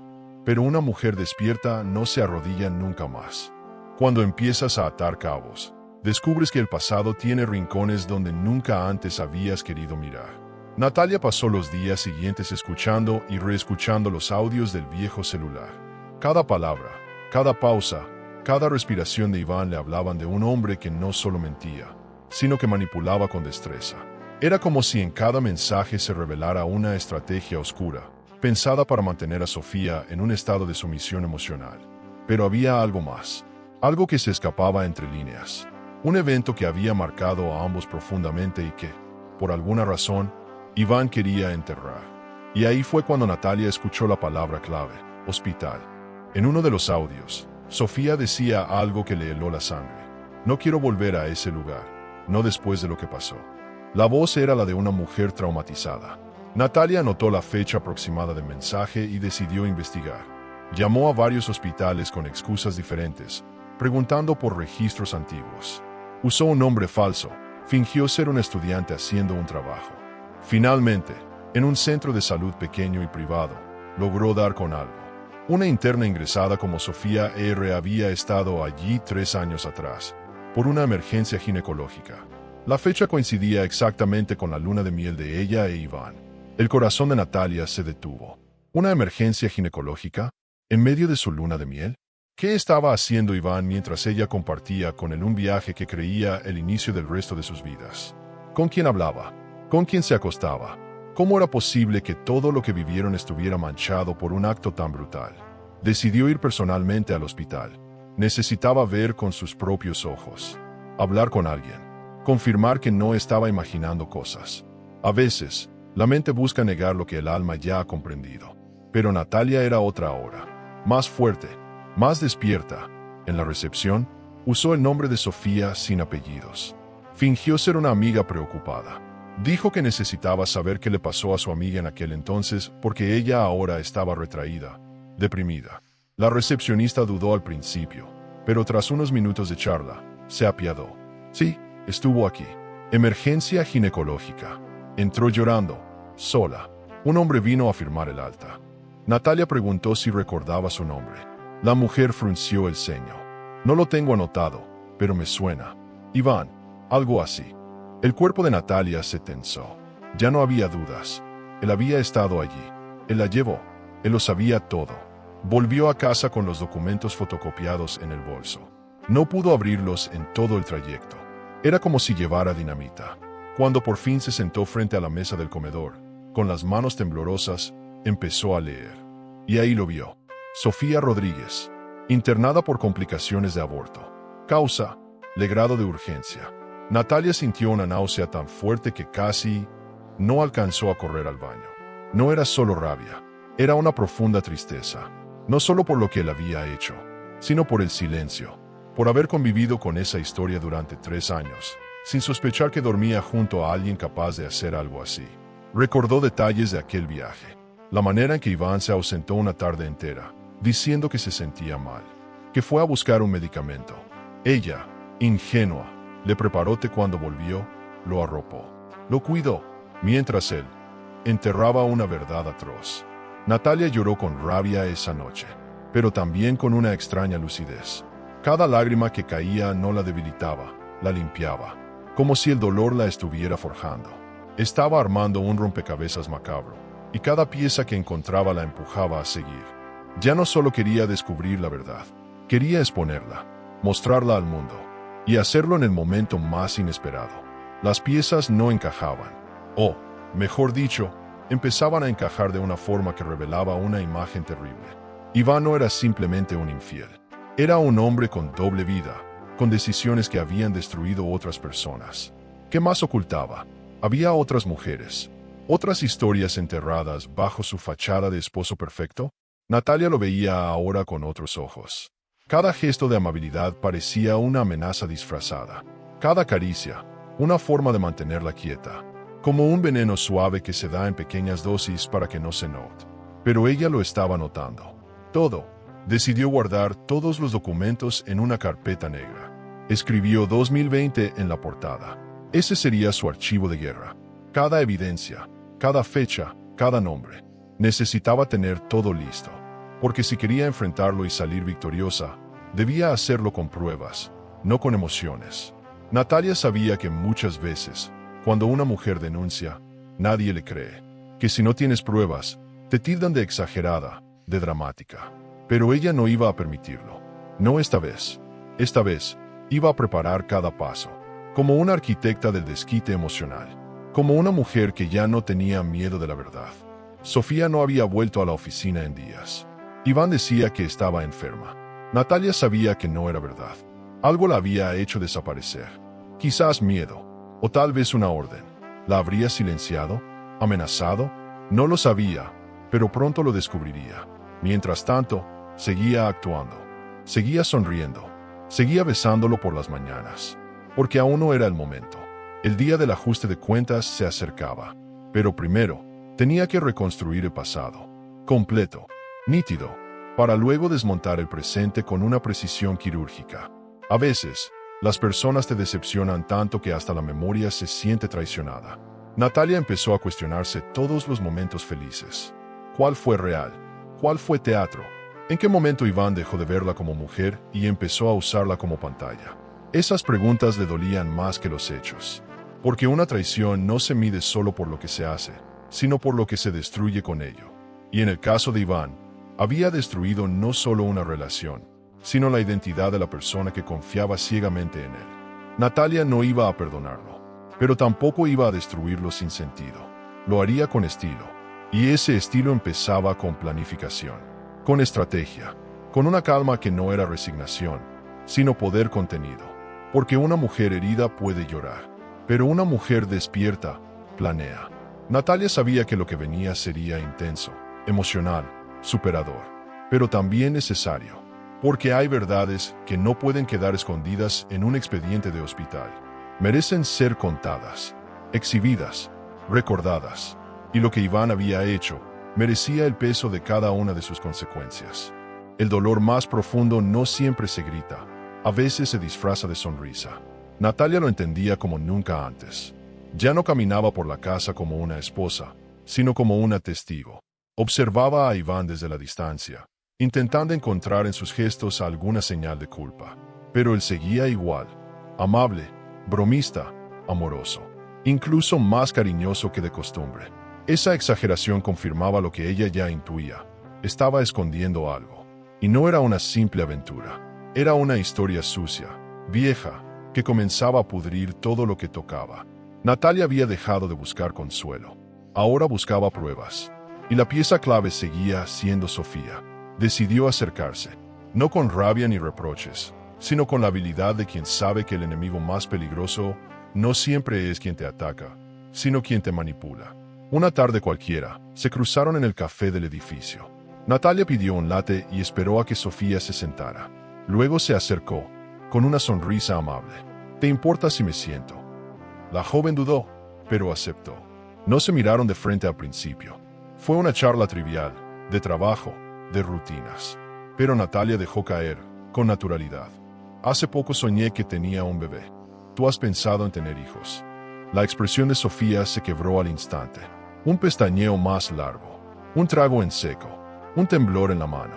pero una mujer despierta no se arrodilla nunca más. Cuando empiezas a atar cabos, descubres que el pasado tiene rincones donde nunca antes habías querido mirar. Natalia pasó los días siguientes escuchando y reescuchando los audios del viejo celular. Cada palabra, cada pausa, cada respiración de Iván le hablaban de un hombre que no solo mentía, sino que manipulaba con destreza. Era como si en cada mensaje se revelara una estrategia oscura, pensada para mantener a Sofía en un estado de sumisión emocional. Pero había algo más, algo que se escapaba entre líneas. Un evento que había marcado a ambos profundamente y que, por alguna razón, Iván quería enterrar. Y ahí fue cuando Natalia escuchó la palabra clave: hospital. En uno de los audios, Sofía decía algo que le heló la sangre. No quiero volver a ese lugar, no después de lo que pasó. La voz era la de una mujer traumatizada. Natalia anotó la fecha aproximada del mensaje y decidió investigar. Llamó a varios hospitales con excusas diferentes, preguntando por registros antiguos. Usó un nombre falso, fingió ser un estudiante haciendo un trabajo. Finalmente, en un centro de salud pequeño y privado, logró dar con algo. Una interna ingresada como Sofía R. había estado allí 3 años atrás, por una emergencia ginecológica. La fecha coincidía exactamente con la luna de miel de ella e Iván. El corazón de Natalia se detuvo. ¿Una emergencia ginecológica? ¿En medio de su luna de miel? ¿Qué estaba haciendo Iván mientras ella compartía con él un viaje que creía el inicio del resto de sus vidas? ¿Con quién hablaba? ¿Con quién se acostaba? ¿Cómo era posible que todo lo que vivieron estuviera manchado por un acto tan brutal? Decidió ir personalmente al hospital. Necesitaba ver con sus propios ojos. Hablar con alguien. Confirmar que no estaba imaginando cosas. A veces, la mente busca negar lo que el alma ya ha comprendido. Pero Natalia era otra ahora. Más fuerte, más despierta. En la recepción, usó el nombre de Sofía sin apellidos. Fingió ser una amiga preocupada. Dijo que necesitaba saber qué le pasó a su amiga en aquel entonces porque ella ahora estaba retraída, deprimida. La recepcionista dudó al principio, pero tras unos minutos de charla, se apiadó. Sí, estuvo aquí. Emergencia ginecológica. Entró llorando, sola. Un hombre vino a firmar el alta. Natalia preguntó si recordaba su nombre. La mujer frunció el ceño. No lo tengo anotado, pero me suena. Iván, algo así. El cuerpo de Natalia se tensó. Ya no había dudas. Él había estado allí. Él la llevó. Él lo sabía todo. Volvió a casa con los documentos fotocopiados en el bolso. No pudo abrirlos en todo el trayecto. Era como si llevara dinamita. Cuando por fin se sentó frente a la mesa del comedor, con las manos temblorosas, empezó a leer. Y ahí lo vio. Sofía Rodríguez, internada por complicaciones de aborto. Causa, legrado de urgencia. Natalia sintió una náusea tan fuerte que casi no alcanzó a correr al baño. No era solo rabia, era una profunda tristeza. No solo por lo que él había hecho, sino por el silencio. Por haber convivido con esa historia durante 3 años, sin sospechar que dormía junto a alguien capaz de hacer algo así. Recordó detalles de aquel viaje. La manera en que Iván se ausentó una tarde entera, diciendo que se sentía mal, que fue a buscar un medicamento. Ella, ingenua, le preparó té cuando volvió, lo arropó, lo cuidó, mientras él enterraba una verdad atroz. Natalia lloró con rabia esa noche, pero también con una extraña lucidez. Cada lágrima que caía no la debilitaba, la limpiaba, como si el dolor la estuviera forjando. Estaba armando un rompecabezas macabro, y cada pieza que encontraba la empujaba a seguir. Ya no solo quería descubrir la verdad, quería exponerla, mostrarla al mundo, y hacerlo en el momento más inesperado. Las piezas no encajaban, o, mejor dicho, empezaban a encajar de una forma que revelaba una imagen terrible. Iván no era simplemente un infiel. Era un hombre con doble vida, con decisiones que habían destruido otras personas. ¿Qué más ocultaba? ¿Había otras mujeres? ¿Otras historias enterradas bajo su fachada de esposo perfecto? Natalia lo veía ahora con otros ojos. Cada gesto de amabilidad parecía una amenaza disfrazada. Cada caricia, una forma de mantenerla quieta, como un veneno suave que se da en pequeñas dosis para que no se note. Pero ella lo estaba notando. Todo. Decidió guardar todos los documentos en una carpeta negra. Escribió 2020 en la portada. Ese sería su archivo de guerra. Cada evidencia, cada fecha, cada nombre. Necesitaba tener todo listo. Porque si quería enfrentarlo y salir victoriosa, debía hacerlo con pruebas, no con emociones. Natalia sabía que muchas veces, cuando una mujer denuncia, nadie le cree. Que si no tienes pruebas, te tildan de exagerada, de dramática. Pero ella no iba a permitirlo. No esta vez. Esta vez, iba a preparar cada paso. Como una arquitecta del desquite emocional. Como una mujer que ya no tenía miedo de la verdad. Sofía no había vuelto a la oficina en días. Iván decía que estaba enferma. Natalia sabía que no era verdad. Algo la había hecho desaparecer. Quizás miedo, o tal vez una orden. ¿La habría silenciado? ¿Amenazado? No lo sabía, pero pronto lo descubriría. Mientras tanto, seguía actuando. Seguía sonriendo. Seguía besándolo por las mañanas. Porque aún no era el momento. El día del ajuste de cuentas se acercaba. Pero primero, tenía que reconstruir el pasado. Completo. Nítido, para luego desmontar el presente con una precisión quirúrgica. A veces, las personas te decepcionan tanto que hasta la memoria se siente traicionada. Natalia empezó a cuestionarse todos los momentos felices. ¿Cuál fue real? ¿Cuál fue teatro? ¿En qué momento Iván dejó de verla como mujer y empezó a usarla como pantalla? Esas preguntas le dolían más que los hechos. Porque una traición no se mide solo por lo que se hace, sino por lo que se destruye con ello. Y en el caso de Iván, había destruido no solo una relación, sino la identidad de la persona que confiaba ciegamente en él. Natalia no iba a perdonarlo, pero tampoco iba a destruirlo sin sentido. lo haría con estilo. Y ese estilo empezaba con planificación, con estrategia, con una calma que no era resignación, sino poder contenido. Porque una mujer herida puede llorar, pero una mujer despierta planea. Natalia sabía que lo que venía sería intenso, emocional, superador, pero también necesario, porque hay verdades que no pueden quedar escondidas en un expediente de hospital. Merecen ser contadas, exhibidas, recordadas, y lo que Iván había hecho merecía el peso de cada una de sus consecuencias. El dolor más profundo no siempre se grita, a veces se disfraza de sonrisa. Natalia lo entendía como nunca antes. Ya no caminaba por la casa como una esposa, sino como una testigo. Observaba a Iván desde la distancia, intentando encontrar en sus gestos alguna señal de culpa. Pero él seguía igual, amable, bromista, amoroso, incluso más cariñoso que de costumbre. Esa exageración confirmaba lo que ella ya intuía. Estaba escondiendo algo. Y no era una simple aventura. Era una historia sucia, vieja, que comenzaba a pudrir todo lo que tocaba. Natalia había dejado de buscar consuelo. Ahora buscaba pruebas. Y la pieza clave seguía siendo Sofía. Decidió acercarse, no con rabia ni reproches, sino con la habilidad de quien sabe que el enemigo más peligroso no siempre es quien te ataca, sino quien te manipula. Una tarde cualquiera, se cruzaron en el café del edificio. Natalia pidió un latte y esperó a que Sofía se sentara. Luego se acercó, con una sonrisa amable. ¿Te importa si me siento? La joven dudó, pero aceptó. No se miraron de frente al principio. Fue una charla trivial, de trabajo, de rutinas. Pero Natalia dejó caer, con naturalidad. Hace poco soñé que tenía un bebé. ¿Tú has pensado en tener hijos? La expresión de Sofía se quebró al instante. Un pestañeo más largo, un trago en seco, un temblor en la mano.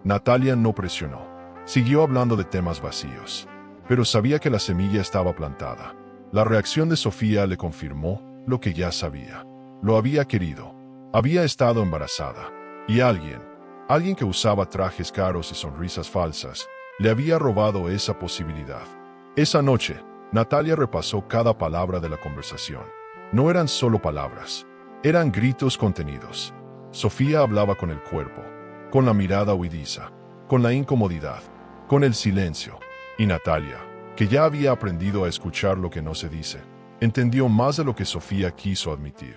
Natalia no presionó. Siguió hablando de temas vacíos. Pero sabía que la semilla estaba plantada. La reacción de Sofía le confirmó lo que ya sabía. Lo había querido. Había estado embarazada. Y alguien que usaba trajes caros y sonrisas falsas, le había robado esa posibilidad. Esa noche, Natalia repasó cada palabra de la conversación. No eran solo palabras, eran gritos contenidos. Sofía hablaba con el cuerpo, con la mirada huidiza, con la incomodidad, con el silencio. Y Natalia, que ya había aprendido a escuchar lo que no se dice, entendió más de lo que Sofía quiso admitir.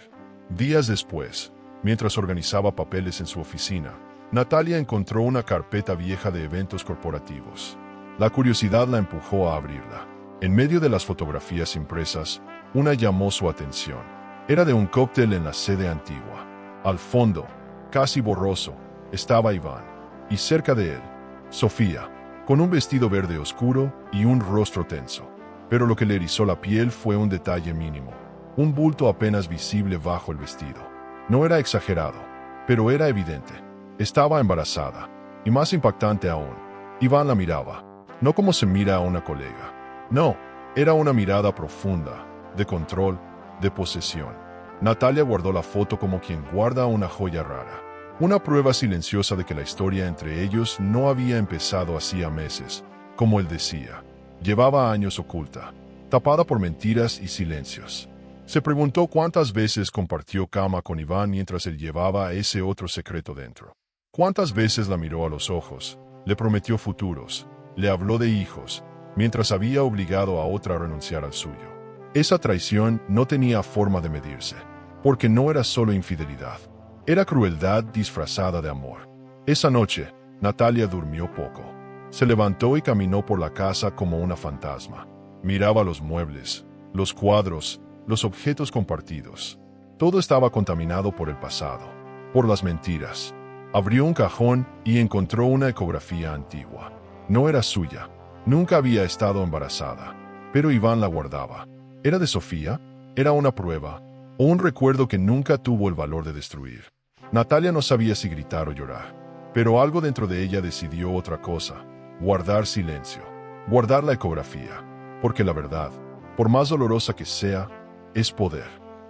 Días después, mientras organizaba papeles en su oficina, Natalia encontró una carpeta vieja de eventos corporativos. La curiosidad la empujó a abrirla. En medio de las fotografías impresas, una llamó su atención. Era de un cóctel en la sede antigua. Al fondo, casi borroso, estaba Iván. Y cerca de él, Sofía, con un vestido verde oscuro y un rostro tenso. Pero lo que le erizó la piel fue un detalle mínimo. Un bulto apenas visible bajo el vestido. No era exagerado, pero era evidente. Estaba embarazada. Y más impactante aún, Iván la miraba, no como se mira a una colega. No, era una mirada profunda, de control, de posesión. Natalia guardó la foto como quien guarda una joya rara. Una prueba silenciosa de que la historia entre ellos no había empezado hacía meses, como él decía. Llevaba años oculta, tapada por mentiras y silencios. Se preguntó cuántas veces compartió cama con Iván mientras él llevaba ese otro secreto dentro. Cuántas veces la miró a los ojos, le prometió futuros, le habló de hijos, mientras había obligado a otra a renunciar al suyo. Esa traición no tenía forma de medirse, porque no era solo infidelidad, era crueldad disfrazada de amor. Esa noche, Natalia durmió poco. Se levantó y caminó por la casa como una fantasma. Miraba los muebles, los cuadros, los objetos compartidos. Todo estaba contaminado por el pasado, por las mentiras. Abrió un cajón y encontró una ecografía antigua. No era suya. Nunca había estado embarazada, pero Iván la guardaba. ¿Era de Sofía? ¿Era una prueba? ¿O un recuerdo que nunca tuvo el valor de destruir? Natalia no sabía si gritar o llorar, pero algo dentro de ella decidió otra cosa: guardar silencio, guardar la ecografía, porque la verdad, por más dolorosa que sea, es poder.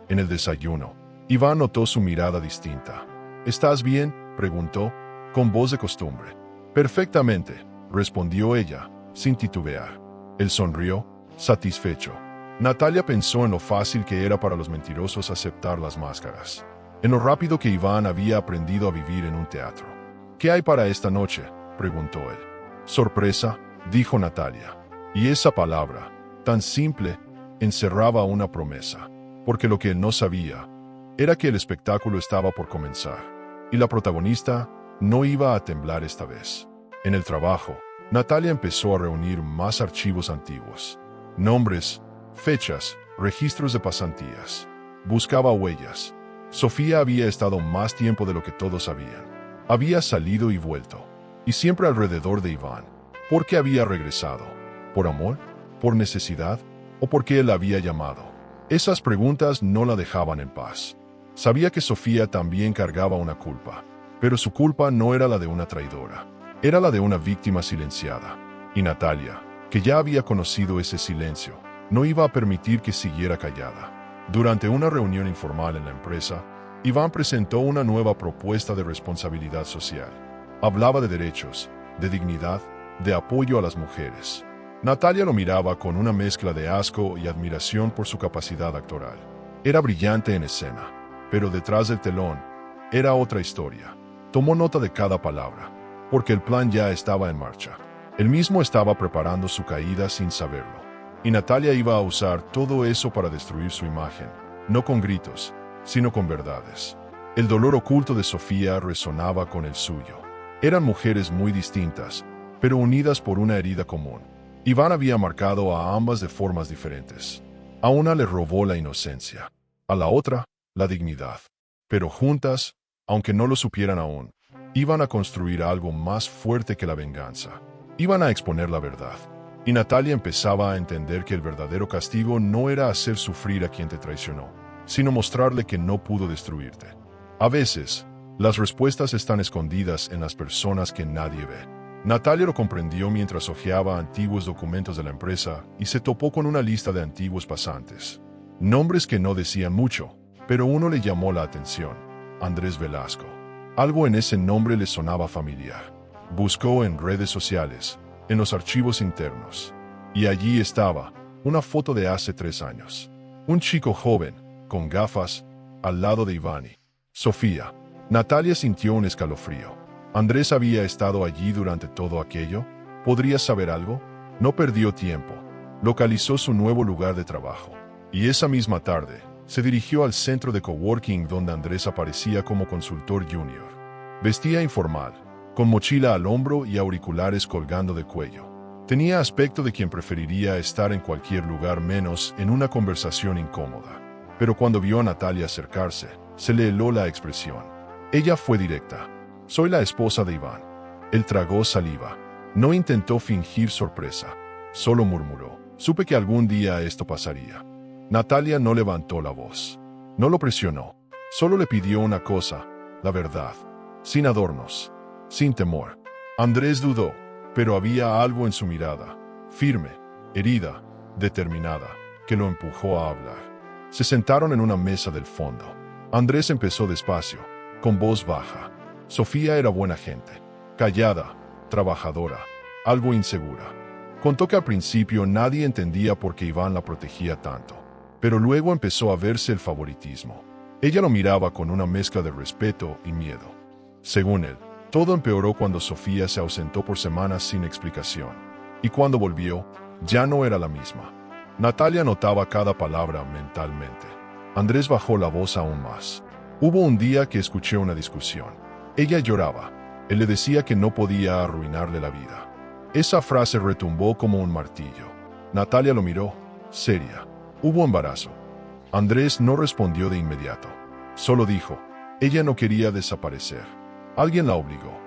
En el desayuno, Iván notó su mirada distinta. ¿Estás bien?, preguntó, con voz de costumbre. Perfectamente, respondió ella, sin titubear. Él sonrió, satisfecho. Natalia pensó en lo fácil que era para los mentirosos aceptar las máscaras, en lo rápido que Iván había aprendido a vivir en un teatro. ¿Qué hay para esta noche?, preguntó él. Sorpresa, dijo Natalia. Y esa palabra, tan simple, encerraba una promesa, porque lo que él no sabía era que el espectáculo estaba por comenzar, y la protagonista no iba a temblar esta vez. En el trabajo, Natalia empezó a reunir más archivos antiguos, nombres, fechas, registros de pasantías. Buscaba huellas. Sofía había estado más tiempo de lo que todos sabían. Había salido y vuelto, y siempre alrededor de Iván. ¿Por qué había regresado? ¿Por amor? ¿Por necesidad? ¿O porque él la había llamado? Esas preguntas no la dejaban en paz. Sabía que Sofía también cargaba una culpa, pero su culpa no era la de una traidora, era la de una víctima silenciada. Y Natalia, que ya había conocido ese silencio, no iba a permitir que siguiera callada. Durante una reunión informal en la empresa, Iván presentó una nueva propuesta de responsabilidad social. Hablaba de derechos, de dignidad, de apoyo a las mujeres. Natalia lo miraba con una mezcla de asco y admiración por su capacidad actoral. Era brillante en escena, pero detrás del telón era otra historia. Tomó nota de cada palabra, porque el plan ya estaba en marcha. Él mismo estaba preparando su caída sin saberlo. Y Natalia iba a usar todo eso para destruir su imagen, no con gritos, sino con verdades. El dolor oculto de Sofía resonaba con el suyo. Eran mujeres muy distintas, pero unidas por una herida común. Iván había marcado a ambas de formas diferentes. A una le robó la inocencia, a la otra, la dignidad. Pero juntas, aunque no lo supieran aún, iban a construir algo más fuerte que la venganza. Iban a exponer la verdad. Y Natalia empezaba a entender que el verdadero castigo no era hacer sufrir a quien te traicionó, sino mostrarle que no pudo destruirte. A veces, las respuestas están escondidas en las personas que nadie ve. Natalia lo comprendió mientras hojeaba antiguos documentos de la empresa y se topó con una lista de antiguos pasantes. Nombres que no decían mucho, pero uno le llamó la atención: Andrés Velasco. Algo en ese nombre le sonaba familiar. Buscó en redes sociales, en los archivos internos, y allí estaba, una foto de hace 3 años. Un chico joven, con gafas, al lado de Iván. Sofía. Natalia sintió un escalofrío. ¿Andrés había estado allí durante todo aquello? ¿Podría saber algo? No perdió tiempo. Localizó su nuevo lugar de trabajo. Y esa misma tarde, se dirigió al centro de coworking donde Andrés aparecía como consultor junior. Vestía informal, con mochila al hombro y auriculares colgando del cuello. Tenía aspecto de quien preferiría estar en cualquier lugar menos en una conversación incómoda. Pero cuando vio a Natalia acercarse, se le heló la expresión. Ella fue directa. Soy la esposa de Iván. Él tragó saliva. No intentó fingir sorpresa. Solo murmuró. Supe que algún día esto pasaría. Natalia no levantó la voz. No lo presionó. Solo le pidió una cosa: la verdad. Sin adornos. Sin temor. Andrés dudó, pero había algo en su mirada, firme, herida, determinada, que lo empujó a hablar. Se sentaron en una mesa del fondo. Andrés empezó despacio, con voz baja. Sofía era buena gente, callada, trabajadora, algo insegura. Contó que al principio nadie entendía por qué Iván la protegía tanto, pero luego empezó a verse el favoritismo. Ella lo miraba con una mezcla de respeto y miedo. Según él, todo empeoró cuando Sofía se ausentó por semanas sin explicación. Y cuando volvió, ya no era la misma. Natalia notaba cada palabra mentalmente. Andrés bajó la voz aún más. Hubo un día que escuché una discusión. Ella lloraba. Él le decía que no podía arruinarle la vida. Esa frase retumbó como un martillo. Natalia lo miró, seria. Hubo embarazo. Andrés no respondió de inmediato. Solo dijo: ella no quería desaparecer. Alguien la obligó.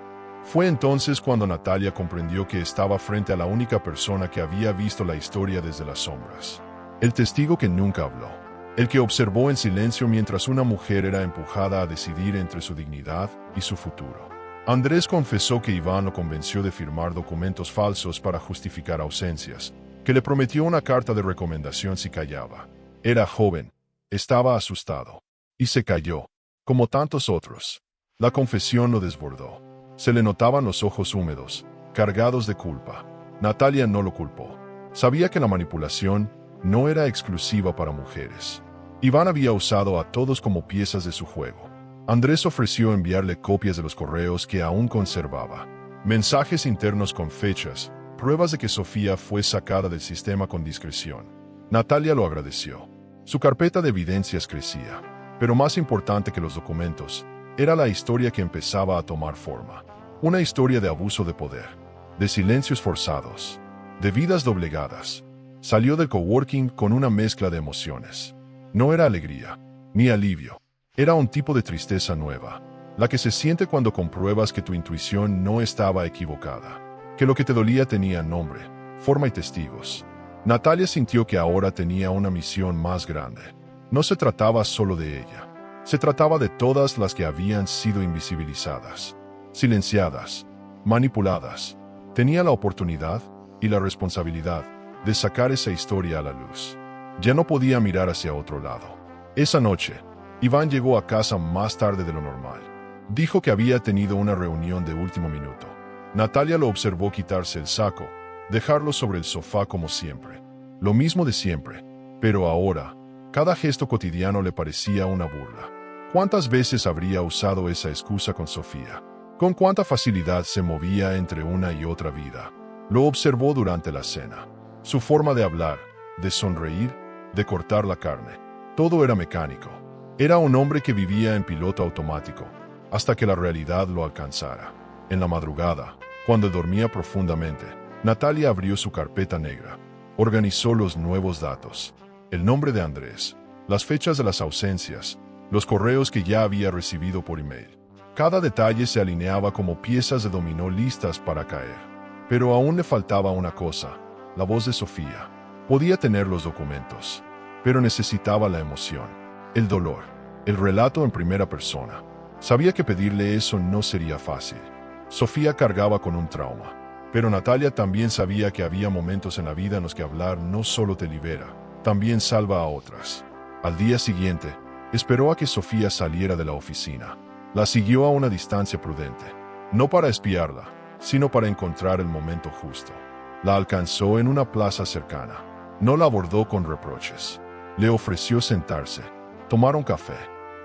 Fue entonces cuando Natalia comprendió que estaba frente a la única persona que había visto la historia desde las sombras. El testigo que nunca habló. El que observó en silencio mientras una mujer era empujada a decidir entre su dignidad y su futuro. Andrés confesó que Iván lo convenció de firmar documentos falsos para justificar ausencias, que le prometió una carta de recomendación si callaba. Era joven, estaba asustado, y se calló, como tantos otros. La confesión lo desbordó. Se le notaban los ojos húmedos, cargados de culpa. Natalia no lo culpó. Sabía que la manipulación no era exclusiva para mujeres. Iván había usado a todos como piezas de su juego. Andrés ofreció enviarle copias de los correos que aún conservaba. Mensajes internos con fechas, pruebas de que Sofía fue sacada del sistema con discreción. Natalia lo agradeció. Su carpeta de evidencias crecía, pero más importante que los documentos, era la historia que empezaba a tomar forma. Una historia de abuso de poder, de silencios forzados, de vidas doblegadas. Salió del coworking con una mezcla de emociones. No era alegría, ni alivio. Era un tipo de tristeza nueva, la que se siente cuando compruebas que tu intuición no estaba equivocada, que lo que te dolía tenía nombre, forma y testigos. Natalia sintió que ahora tenía una misión más grande. No se trataba solo de ella. Se trataba de todas las que habían sido invisibilizadas, silenciadas, manipuladas. Tenía la oportunidad y la responsabilidad de sacar esa historia a la luz. Ya no podía mirar hacia otro lado. Esa noche, Iván llegó a casa más tarde de lo normal. Dijo que había tenido una reunión de último minuto. Natalia lo observó quitarse el saco, dejarlo sobre el sofá como siempre. Lo mismo de siempre, pero ahora, cada gesto cotidiano le parecía una burla. ¿Cuántas veces habría usado esa excusa con Sofía? ¿Con cuánta facilidad se movía entre una y otra vida? Lo observó durante la cena. Su forma de hablar, de sonreír, de cortar la carne. Todo era mecánico. Era un hombre que vivía en piloto automático, hasta que la realidad lo alcanzara. En la madrugada, cuando dormía profundamente, Natalia abrió su carpeta negra. Organizó los nuevos datos. El nombre de Andrés, las fechas de las ausencias, los correos que ya había recibido por email. Cada detalle se alineaba como piezas de dominó listas para caer. Pero aún le faltaba una cosa, la voz de Sofía. Podía tener los documentos, pero necesitaba la emoción, el dolor, el relato en primera persona. Sabía que pedirle eso no sería fácil. Sofía cargaba con un trauma, pero Natalia también sabía que había momentos en la vida en los que hablar no solo te libera, también salva a otras. Al día siguiente, esperó a que Sofía saliera de la oficina. La siguió a una distancia prudente, no para espiarla, sino para encontrar el momento justo. La alcanzó en una plaza cercana. No la abordó con reproches. Le ofreció sentarse. Tomaron café.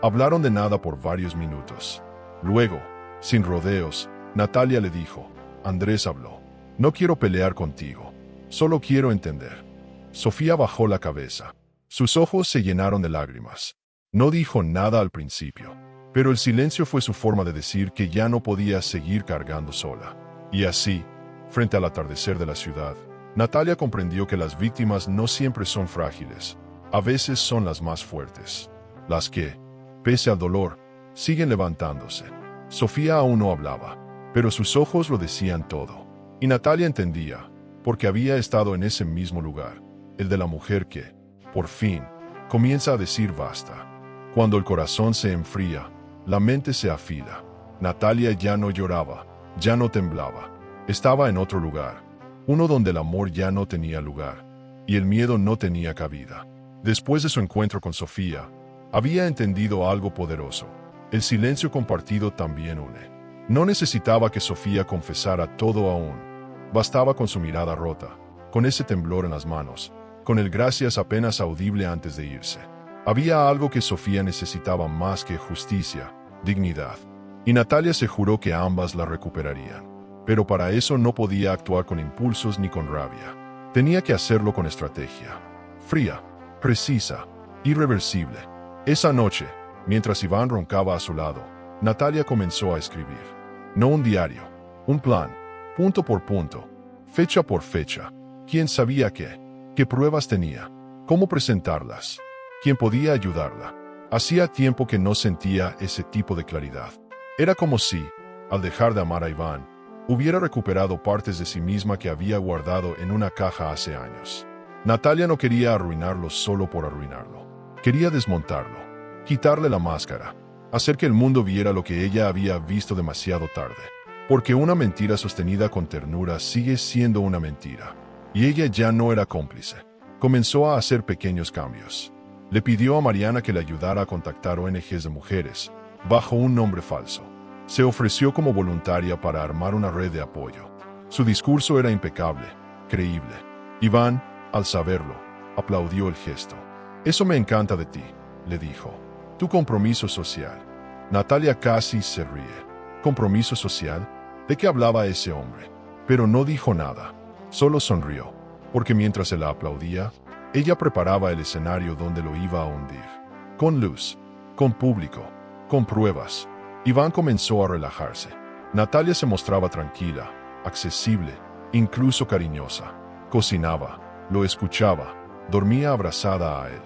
Hablaron de nada por varios minutos. Luego, sin rodeos, Natalia le dijo: Andrés habló. No quiero pelear contigo. Solo quiero entender. Sofía bajó la cabeza. Sus ojos se llenaron de lágrimas. No dijo nada al principio, pero el silencio fue su forma de decir que ya no podía seguir cargando sola. Y así, frente al atardecer de la ciudad, Natalia comprendió que las víctimas no siempre son frágiles, a veces son las más fuertes, las que, pese al dolor, siguen levantándose. Sofía aún no hablaba, pero sus ojos lo decían todo. Y Natalia entendía, porque había estado en ese mismo lugar, el de la mujer que, por fin, comienza a decir basta. Cuando el corazón se enfría, la mente se afila. Natalia ya no lloraba, ya no temblaba. Estaba en otro lugar, uno donde el amor ya no tenía lugar, y el miedo no tenía cabida. Después de su encuentro con Sofía, había entendido algo poderoso. El silencio compartido también une. No necesitaba que Sofía confesara todo aún. Bastaba con su mirada rota, con ese temblor en las manos, con el gracias apenas audible antes de irse. Había algo que Sofía necesitaba más que justicia, dignidad. Y Natalia se juró que ambas la recuperarían. Pero para eso no podía actuar con impulsos ni con rabia. Tenía que hacerlo con estrategia. Fría, precisa, irreversible. Esa noche, mientras Iván roncaba a su lado, Natalia comenzó a escribir. No un diario, un plan, punto por punto, fecha por fecha. ¿Quién sabía qué? ¿Qué pruebas tenía? ¿Cómo presentarlas? ¿Quién podía ayudarla? Hacía tiempo que no sentía ese tipo de claridad. Era como si, al dejar de amar a Iván, hubiera recuperado partes de sí misma que había guardado en una caja hace años. Natalia no quería arruinarlo solo por arruinarlo. Quería desmontarlo, quitarle la máscara, hacer que el mundo viera lo que ella había visto demasiado tarde. Porque una mentira sostenida con ternura sigue siendo una mentira. Y ella ya no era cómplice. Comenzó a hacer pequeños cambios. Le pidió a Mariana que le ayudara a contactar ONGs de mujeres, bajo un nombre falso. Se ofreció como voluntaria para armar una red de apoyo. Su discurso era impecable, creíble. Iván, al saberlo, aplaudió el gesto. Eso me encanta de ti, le dijo. Tu compromiso social. Natalia casi se ríe. ¿Compromiso social? ¿De qué hablaba ese hombre? Pero no dijo nada. Solo sonrió, porque mientras se la aplaudía, ella preparaba el escenario donde lo iba a hundir. Con luz, con público, con pruebas. Iván comenzó a relajarse. Natalia se mostraba tranquila, accesible, incluso cariñosa. Cocinaba, lo escuchaba, dormía abrazada a él.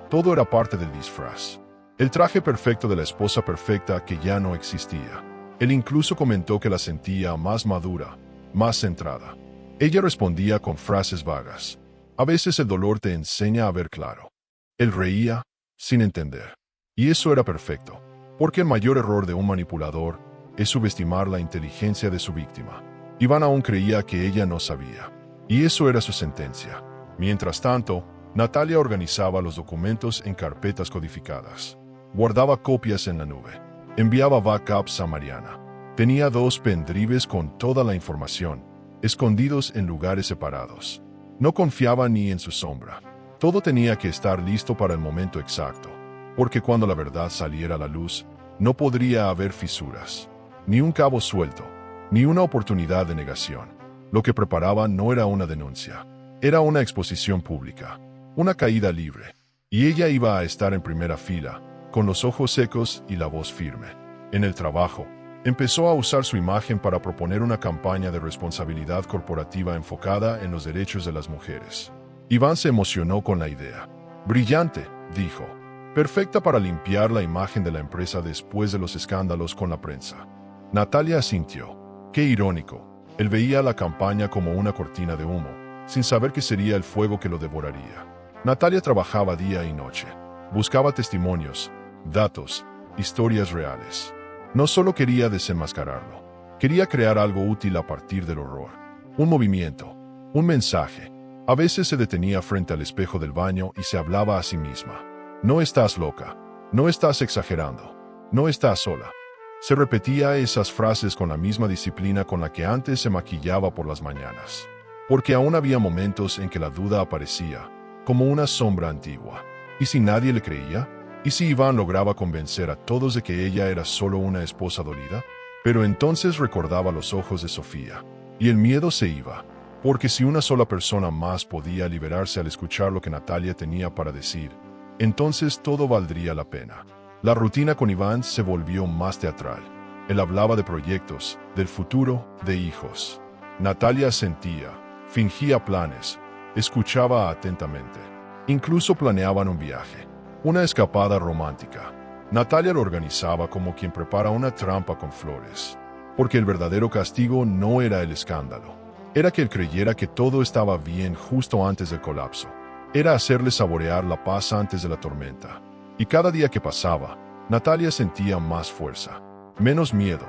Todo era parte del disfraz. El traje perfecto de la esposa perfecta que ya no existía. Él incluso comentó que la sentía más madura, más centrada. Ella respondía con frases vagas. A veces el dolor te enseña a ver claro. Él reía, sin entender. Y eso era perfecto, porque el mayor error de un manipulador es subestimar la inteligencia de su víctima. Iván aún creía que ella no sabía. Y eso era su sentencia. Mientras tanto, Natalia organizaba los documentos en carpetas codificadas. Guardaba copias en la nube. Enviaba backups a Mariana. Tenía 2 pendrives con toda la información, escondidos en lugares separados. No confiaba ni en su sombra. Todo tenía que estar listo para el momento exacto, porque cuando la verdad saliera a la luz, no podría haber fisuras, ni un cabo suelto, ni una oportunidad de negación. Lo que preparaba no era una denuncia, era una exposición pública, una caída libre, y ella iba a estar en primera fila, con los ojos secos y la voz firme. En el trabajo, empezó a usar su imagen para proponer una campaña de responsabilidad corporativa enfocada en los derechos de las mujeres. Iván se emocionó con la idea. Brillante, dijo. Perfecta para limpiar la imagen de la empresa después de los escándalos con la prensa. Natalia asintió. Qué irónico. Él veía la campaña como una cortina de humo, sin saber que sería el fuego que lo devoraría. Natalia trabajaba día y noche. Buscaba testimonios, datos, historias reales. No solo quería desenmascararlo, quería crear algo útil a partir del horror. Un movimiento, un mensaje. A veces se detenía frente al espejo del baño y se hablaba a sí misma. No estás loca, no estás exagerando, no estás sola. Se repetía esas frases con la misma disciplina con la que antes se maquillaba por las mañanas. Porque aún había momentos en que la duda aparecía, como una sombra antigua. ¿Y si nadie le creía? ¿Y si Iván lograba convencer a todos de que ella era solo una esposa dolida? Pero entonces recordaba los ojos de Sofía, y el miedo se iba, porque si una sola persona más podía liberarse al escuchar lo que Natalia tenía para decir, entonces todo valdría la pena. La rutina con Iván se volvió más teatral. Él hablaba de proyectos, del futuro, de hijos. Natalia sentía, fingía planes, escuchaba atentamente. Incluso planeaban un viaje. Una escapada romántica. Natalia lo organizaba como quien prepara una trampa con flores. Porque el verdadero castigo no era el escándalo. Era que él creyera que todo estaba bien justo antes del colapso. Era hacerle saborear la paz antes de la tormenta. Y cada día que pasaba, Natalia sentía más fuerza, menos miedo,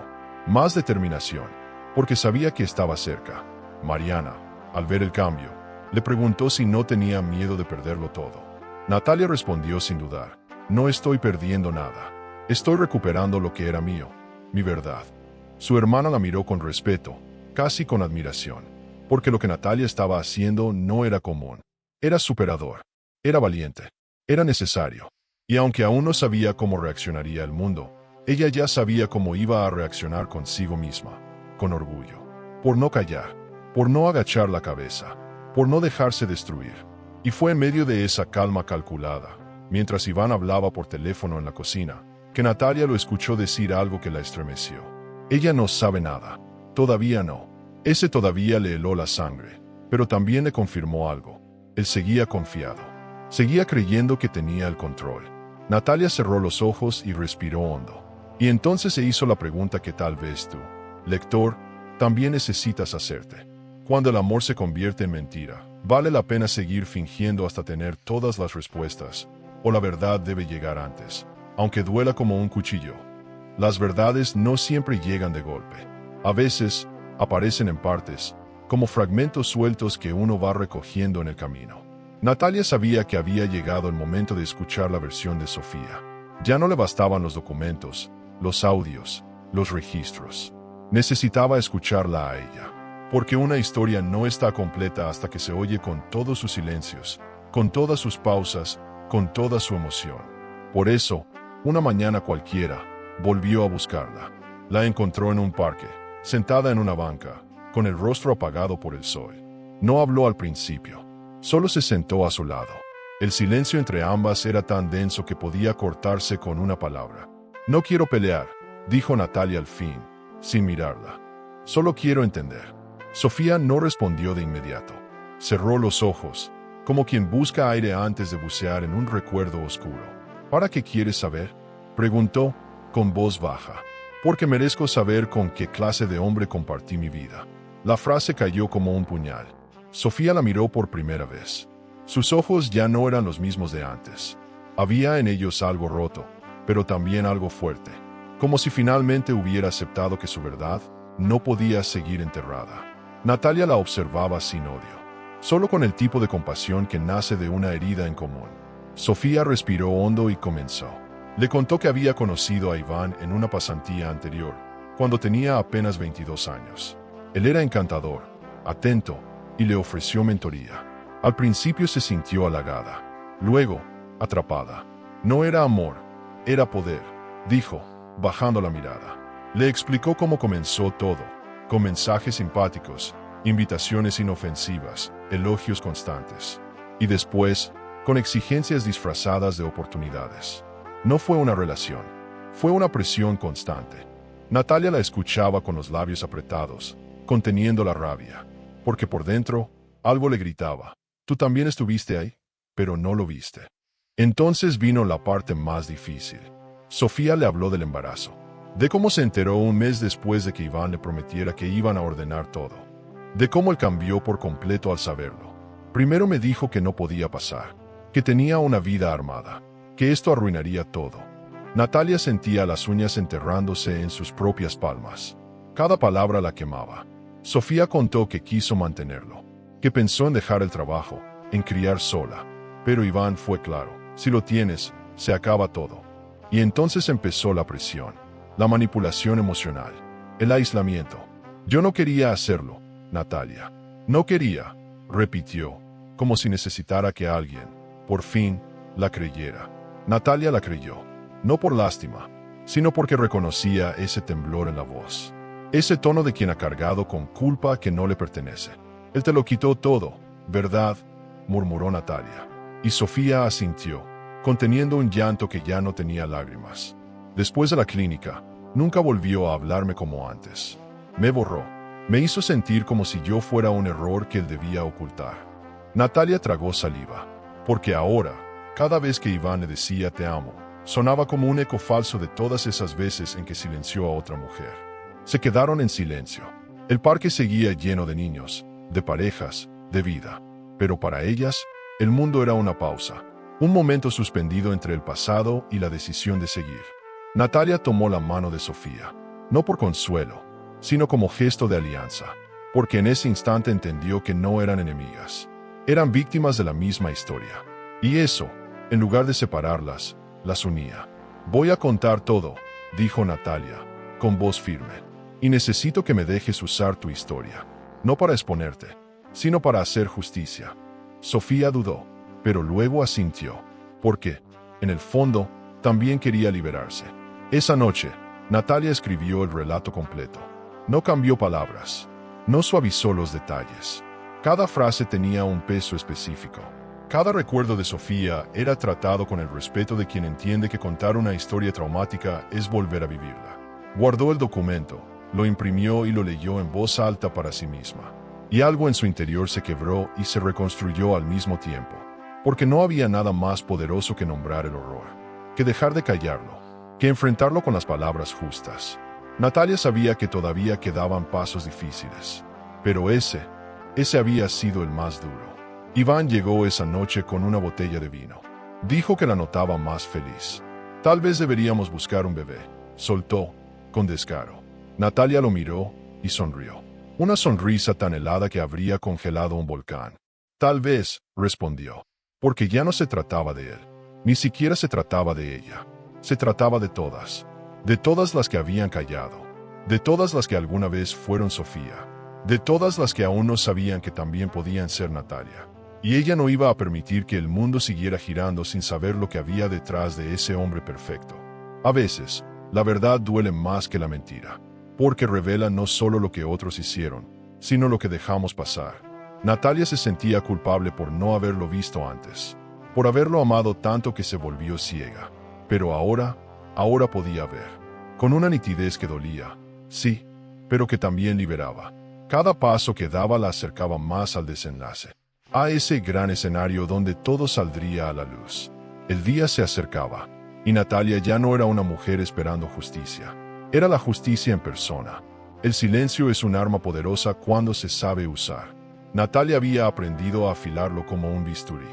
más determinación, porque sabía que estaba cerca. Mariana, al ver el cambio, le preguntó si no tenía miedo de perderlo todo. Natalia respondió sin dudar, no estoy perdiendo nada. Estoy recuperando lo que era mío, mi verdad. Su hermana la miró con respeto, casi con admiración, porque lo que Natalia estaba haciendo no era común. Era superador, era valiente, era necesario. Y aunque aún no sabía cómo reaccionaría el mundo, ella ya sabía cómo iba a reaccionar consigo misma, con orgullo. Por no callar, por no agachar la cabeza, por no dejarse destruir. Y fue en medio de esa calma calculada, mientras Iván hablaba por teléfono en la cocina, que Natalia lo escuchó decir algo que la estremeció. Ella no sabe nada. Todavía no. Ese todavía le heló la sangre, pero también le confirmó algo. Él seguía confiado. Seguía creyendo que tenía el control. Natalia cerró los ojos y respiró hondo. Y entonces se hizo la pregunta que tal vez tú, lector, también necesitas hacerte. Cuando el amor se convierte en mentira, ¿vale la pena seguir fingiendo hasta tener todas las respuestas? ¿O la verdad debe llegar antes, aunque duela como un cuchillo? Las verdades no siempre llegan de golpe. A veces, aparecen en partes, como fragmentos sueltos que uno va recogiendo en el camino. Natalia sabía que había llegado el momento de escuchar la versión de Sofía. Ya no le bastaban los documentos, los audios, los registros. Necesitaba escucharla a ella. Porque una historia no está completa hasta que se oye con todos sus silencios, con todas sus pausas, con toda su emoción. Por eso, una mañana cualquiera, volvió a buscarla. La encontró en un parque, sentada en una banca, con el rostro apagado por el sol. No habló al principio, solo se sentó a su lado. El silencio entre ambas era tan denso que podía cortarse con una palabra. «No quiero pelear», dijo Natalia al fin, sin mirarla. «Solo quiero entender». Sofía no respondió de inmediato. Cerró los ojos, como quien busca aire antes de bucear en un recuerdo oscuro. «¿Para qué quieres saber?», preguntó, con voz baja. «Porque merezco saber con qué clase de hombre compartí mi vida». La frase cayó como un puñal. Sofía la miró por primera vez. Sus ojos ya no eran los mismos de antes. Había en ellos algo roto, pero también algo fuerte, como si finalmente hubiera aceptado que su verdad no podía seguir enterrada. Natalia la observaba sin odio, solo con el tipo de compasión que nace de una herida en común. Sofía respiró hondo y comenzó. Le contó que había conocido a Iván en una pasantía anterior, cuando tenía apenas 22 años. Él era encantador, atento, y le ofreció mentoría. Al principio se sintió halagada, luego, atrapada. No era amor, era poder, dijo, bajando la mirada. Le explicó cómo comenzó todo, con mensajes simpáticos, invitaciones inofensivas, elogios constantes. Y después, con exigencias disfrazadas de oportunidades. No fue una relación, fue una presión constante. Natalia la escuchaba con los labios apretados, conteniendo la rabia, porque por dentro, algo le gritaba. «Tú también estuviste ahí, pero no lo viste». Entonces vino la parte más difícil. Sofía le habló del embarazo, de cómo se enteró un mes después de que Iván le prometiera que iban a ordenar todo, de cómo él cambió por completo al saberlo. Primero me dijo que no podía pasar, que tenía una vida armada, que esto arruinaría todo. Natalia sentía las uñas enterrándose en sus propias palmas. Cada palabra la quemaba. Sofía contó que quiso mantenerlo, que pensó en dejar el trabajo, en criar sola. Pero Iván fue claro: si lo tienes, se acaba todo. Y entonces empezó la presión, la manipulación emocional, el aislamiento. «Yo no quería hacerlo, Natalia. No quería», repitió, como si necesitara que alguien, por fin, la creyera. Natalia la creyó, no por lástima, sino porque reconocía ese temblor en la voz, ese tono de quien ha cargado con culpa que no le pertenece. «Él te lo quitó todo, ¿verdad?», murmuró Natalia. Y Sofía asintió, conteniendo un llanto que ya no tenía lágrimas. Después de la clínica, nunca volvió a hablarme como antes. Me borró. Me hizo sentir como si yo fuera un error que él debía ocultar. Natalia tragó saliva, porque ahora, cada vez que Iván le decía «te amo», sonaba como un eco falso de todas esas veces en que silenció a otra mujer. Se quedaron en silencio. El parque seguía lleno de niños, de parejas, de vida. Pero para ellas, el mundo era una pausa, un momento suspendido entre el pasado y la decisión de seguir. Natalia tomó la mano de Sofía, no por consuelo, sino como gesto de alianza, porque en ese instante entendió que no eran enemigas, eran víctimas de la misma historia. Y eso, en lugar de separarlas, las unía. «Voy a contar todo», dijo Natalia, con voz firme, «y necesito que me dejes usar tu historia, no para exponerte, sino para hacer justicia». Sofía dudó, pero luego asintió, porque, en el fondo, también quería liberarse. Esa noche, Natalia escribió el relato completo. No cambió palabras, no suavizó los detalles. Cada frase tenía un peso específico. Cada recuerdo de Sofía era tratado con el respeto de quien entiende que contar una historia traumática es volver a vivirla. Guardó el documento, lo imprimió y lo leyó en voz alta para sí misma. Y algo en su interior se quebró y se reconstruyó al mismo tiempo, porque no había nada más poderoso que nombrar el horror, que dejar de callarlo, que enfrentarlo con las palabras justas. Natalia sabía que todavía quedaban pasos difíciles, pero ese había sido el más duro. Iván llegó esa noche con una botella de vino. Dijo que la notaba más feliz. «Tal vez deberíamos buscar un bebé», soltó, con descaro. Natalia lo miró y sonrió. Una sonrisa tan helada que habría congelado un volcán. «Tal vez», respondió, porque ya no se trataba de él, ni siquiera se trataba de ella. Se trataba de todas las que habían callado, de todas las que alguna vez fueron Sofía, de todas las que aún no sabían que también podían ser Natalia. Y ella no iba a permitir que el mundo siguiera girando sin saber lo que había detrás de ese hombre perfecto. A veces, la verdad duele más que la mentira, porque revela no solo lo que otros hicieron, sino lo que dejamos pasar. Natalia se sentía culpable por no haberlo visto antes, por haberlo amado tanto que se volvió ciega. Pero ahora podía ver, con una nitidez que dolía, sí, pero que también liberaba. Cada paso que daba la acercaba más al desenlace, a ese gran escenario donde todo saldría a la luz. El día se acercaba, y Natalia ya no era una mujer esperando justicia. Era la justicia en persona. El silencio es un arma poderosa cuando se sabe usar. Natalia había aprendido a afilarlo como un bisturí.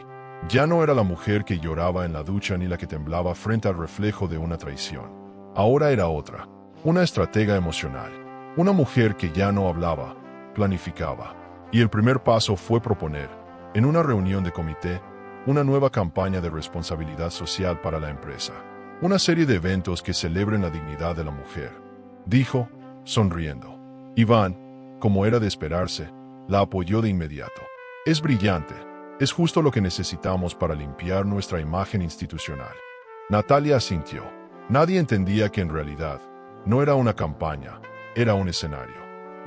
Ya no era la mujer que lloraba en la ducha ni la que temblaba frente al reflejo de una traición. Ahora era otra, una estratega emocional. Una mujer que ya no hablaba, planificaba. Y el primer paso fue proponer, en una reunión de comité, una nueva campaña de responsabilidad social para la empresa. Una serie de eventos que celebren la dignidad de la mujer. Dijo, sonriendo. Iván, como era de esperarse, la apoyó de inmediato. Es brillante. Es justo lo que necesitamos para limpiar nuestra imagen institucional. Natalia asintió. Nadie entendía que en realidad no era una campaña, era un escenario.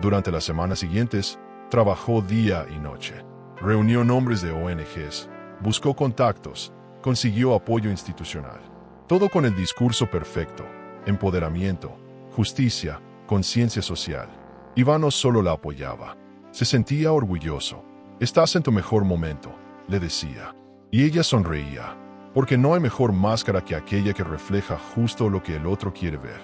Durante las semanas siguientes, trabajó día y noche. Reunió nombres de ONGs, buscó contactos, consiguió apoyo institucional. Todo con el discurso perfecto: empoderamiento, justicia, conciencia social. Iván no solo la apoyaba, se sentía orgulloso. «Estás en tu mejor momento», le decía. Y ella sonreía, porque no hay mejor máscara que aquella que refleja justo lo que el otro quiere ver.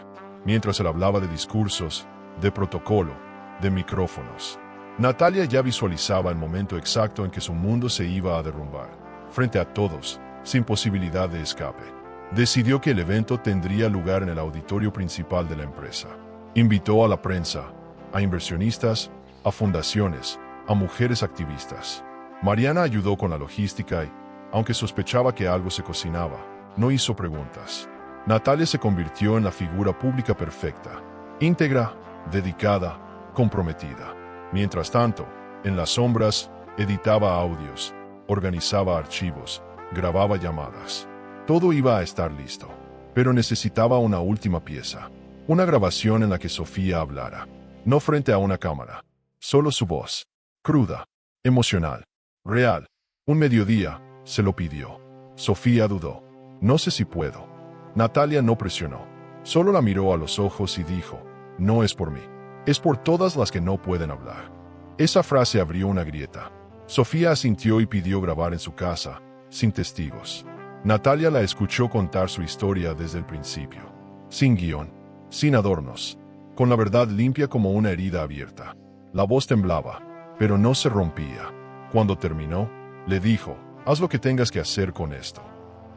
Mientras él hablaba de discursos, de protocolo, de micrófonos, Natalia ya visualizaba el momento exacto en que su mundo se iba a derrumbar, frente a todos, sin posibilidad de escape. Decidió que el evento tendría lugar en el auditorio principal de la empresa. Invitó a la prensa, a inversionistas, a fundaciones, a mujeres activistas. Mariana ayudó con la logística y, aunque sospechaba que algo se cocinaba, no hizo preguntas. Natalia se convirtió en la figura pública perfecta, íntegra, dedicada, comprometida. Mientras tanto, en las sombras, editaba audios, organizaba archivos, grababa llamadas. Todo iba a estar listo, pero necesitaba una última pieza. Una grabación en la que Sofía hablara. No frente a una cámara, solo su voz. Cruda, emocional, real. Un mediodía, se lo pidió. Sofía dudó. «No sé si puedo». Natalia no presionó. Solo la miró a los ojos y dijo, «No es por mí. Es por todas las que no pueden hablar». Esa frase abrió una grieta. Sofía asintió y pidió grabar en su casa, sin testigos. Natalia la escuchó contar su historia desde el principio. Sin guión, sin adornos, con la verdad limpia como una herida abierta. La voz temblaba, pero no se rompía. Cuando terminó, le dijo, «Haz lo que tengas que hacer con esto».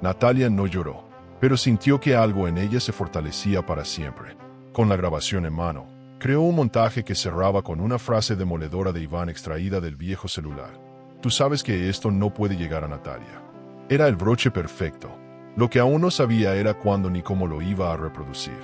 Natalia no lloró, pero sintió que algo en ella se fortalecía para siempre. Con la grabación en mano, creó un montaje que cerraba con una frase demoledora de Iván extraída del viejo celular. «Tú sabes que esto no puede llegar a Natalia». Era el broche perfecto. Lo que aún no sabía era cuándo ni cómo lo iba a reproducir.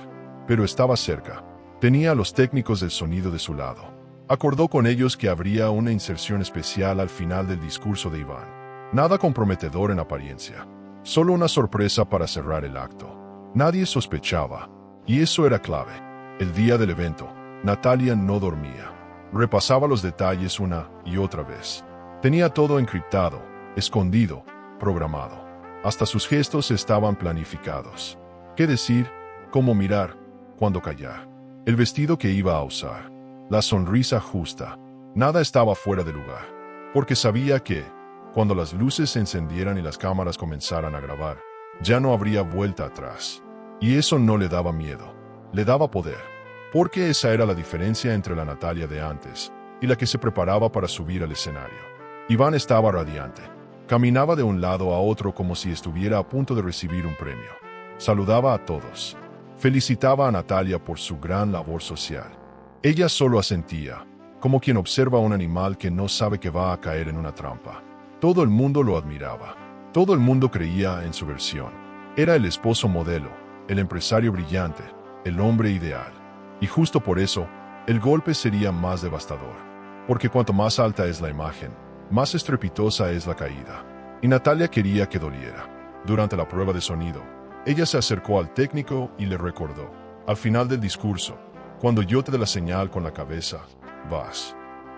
Pero estaba cerca. Tenía a los técnicos del sonido de su lado. Acordó con ellos que habría una inserción especial al final del discurso de Iván. Nada comprometedor en apariencia. Solo una sorpresa para cerrar el acto. Nadie sospechaba. Y eso era clave. El día del evento, Natalia no dormía. Repasaba los detalles una y otra vez. Tenía todo encriptado, escondido, programado. Hasta sus gestos estaban planificados. ¿Qué decir? ¿Cómo mirar? ¿Cuándo callar? El vestido que iba a usar. La sonrisa justa. Nada estaba fuera de lugar. Porque sabía que, cuando las luces se encendieran y las cámaras comenzaran a grabar, ya no habría vuelta atrás. Y eso no le daba miedo. Le daba poder. Porque esa era la diferencia entre la Natalia de antes y la que se preparaba para subir al escenario. Iván estaba radiante. Caminaba de un lado a otro como si estuviera a punto de recibir un premio. Saludaba a todos. Felicitaba a Natalia por su gran labor social. Ella solo asentía, como quien observa a un animal que no sabe que va a caer en una trampa. Todo el mundo lo admiraba. Todo el mundo creía en su versión. Era el esposo modelo, el empresario brillante, el hombre ideal. Y justo por eso, el golpe sería más devastador. Porque cuanto más alta es la imagen, más estrepitosa es la caída. Y Natalia quería que doliera. Durante la prueba de sonido, ella se acercó al técnico y le recordó, al final del discurso, cuando yo te dé la señal con la cabeza, vas.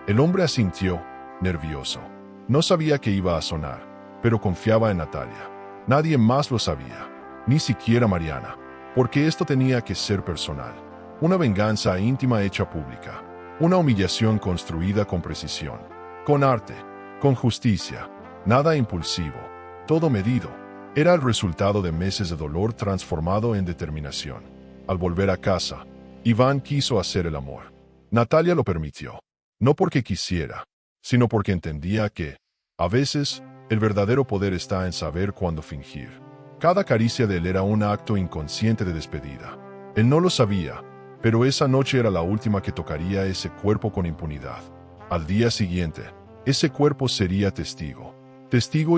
El hombre asintió, nervioso. No sabía que iba a sonar, pero confiaba en Natalia. Nadie más lo sabía, ni siquiera Mariana, porque esto tenía que ser personal. Una venganza íntima hecha pública. Una humillación construida con precisión, con arte, con justicia. Nada impulsivo, todo medido. Era el resultado de meses de dolor transformado en determinación. Al volver a casa, Iván quiso hacer el amor. Natalia lo permitió. No porque quisiera, sino porque entendía que, a veces, el verdadero poder está en saber cuándo fingir. Cada caricia de él era un acto inconsciente de despedida. Él no lo sabía, pero esa noche era la última que tocaría ese cuerpo con impunidad. Al día siguiente, ese cuerpo sería testigo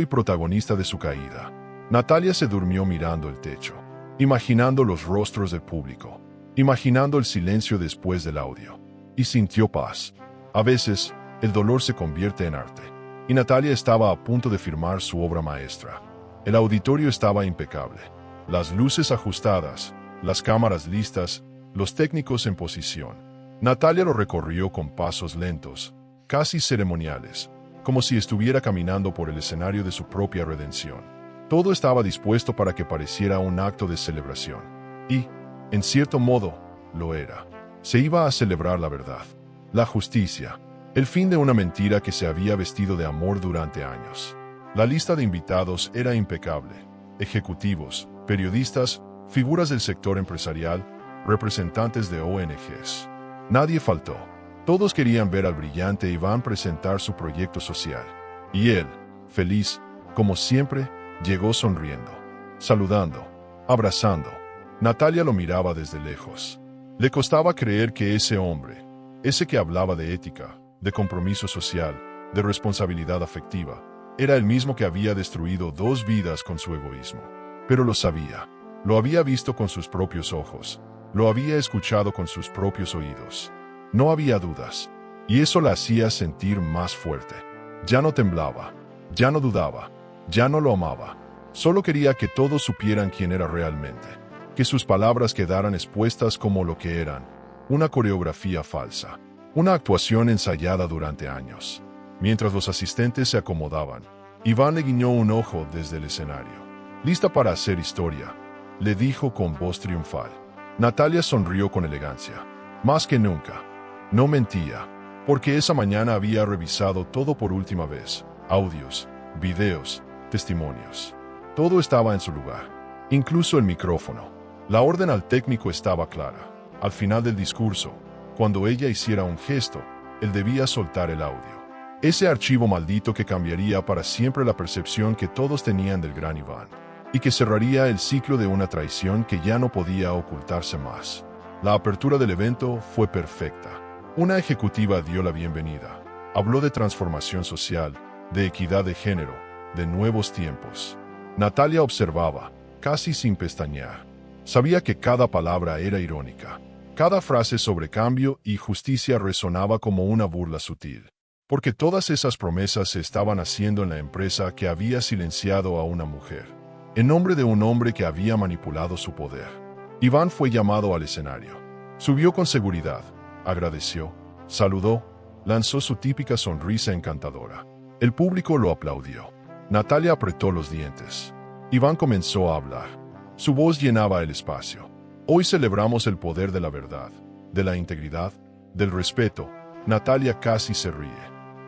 y protagonista de su caída. Natalia se durmió mirando el techo, imaginando los rostros del público, imaginando el silencio después del audio, y sintió paz. A veces, el dolor se convierte en arte, y Natalia estaba a punto de firmar su obra maestra. El auditorio estaba impecable, las luces ajustadas, las cámaras listas, los técnicos en posición. Natalia lo recorrió con pasos lentos, casi ceremoniales, como si estuviera caminando por el escenario de su propia redención. Todo estaba dispuesto para que pareciera un acto de celebración. Y, en cierto modo, lo era. Se iba a celebrar la verdad, la justicia, el fin de una mentira que se había vestido de amor durante años. La lista de invitados era impecable. Ejecutivos, periodistas, figuras del sector empresarial, representantes de ONGs. Nadie faltó. Todos querían ver al brillante Iván presentar su proyecto social. Y él, feliz, como siempre, llegó sonriendo, saludando, abrazando. Natalia lo miraba desde lejos. Le costaba creer que ese hombre, ese que hablaba de ética, de compromiso social, de responsabilidad afectiva, era el mismo que había destruido 2 vidas con su egoísmo. Pero lo sabía. Lo había visto con sus propios ojos. Lo había escuchado con sus propios oídos. No había dudas, y eso la hacía sentir más fuerte. Ya no temblaba, ya no dudaba, ya no lo amaba. Solo quería que todos supieran quién era realmente, que sus palabras quedaran expuestas como lo que eran, una coreografía falsa, una actuación ensayada durante años. Mientras los asistentes se acomodaban, Iván le guiñó un ojo desde el escenario. «Lista para hacer historia», le dijo con voz triunfal. Natalia sonrió con elegancia. Más que nunca. No mentía, porque esa mañana había revisado todo por última vez. Audios, videos, testimonios. Todo estaba en su lugar, incluso el micrófono. La orden al técnico estaba clara. Al final del discurso, cuando ella hiciera un gesto, él debía soltar el audio. Ese archivo maldito que cambiaría para siempre la percepción que todos tenían del gran Iván, y que cerraría el ciclo de una traición que ya no podía ocultarse más. La apertura del evento fue perfecta. Una ejecutiva dio la bienvenida. Habló de transformación social, de equidad de género, de nuevos tiempos. Natalia observaba, casi sin pestañear. Sabía que cada palabra era irónica. Cada frase sobre cambio y justicia resonaba como una burla sutil. Porque todas esas promesas se estaban haciendo en la empresa que había silenciado a una mujer, en nombre de un hombre que había manipulado su poder. Iván fue llamado al escenario. Subió con seguridad. Agradeció, saludó, lanzó su típica sonrisa encantadora. El público lo aplaudió. Natalia apretó los dientes. Iván comenzó a hablar. Su voz llenaba el espacio. Hoy celebramos el poder de la verdad, de la integridad, del respeto. Natalia casi se ríe.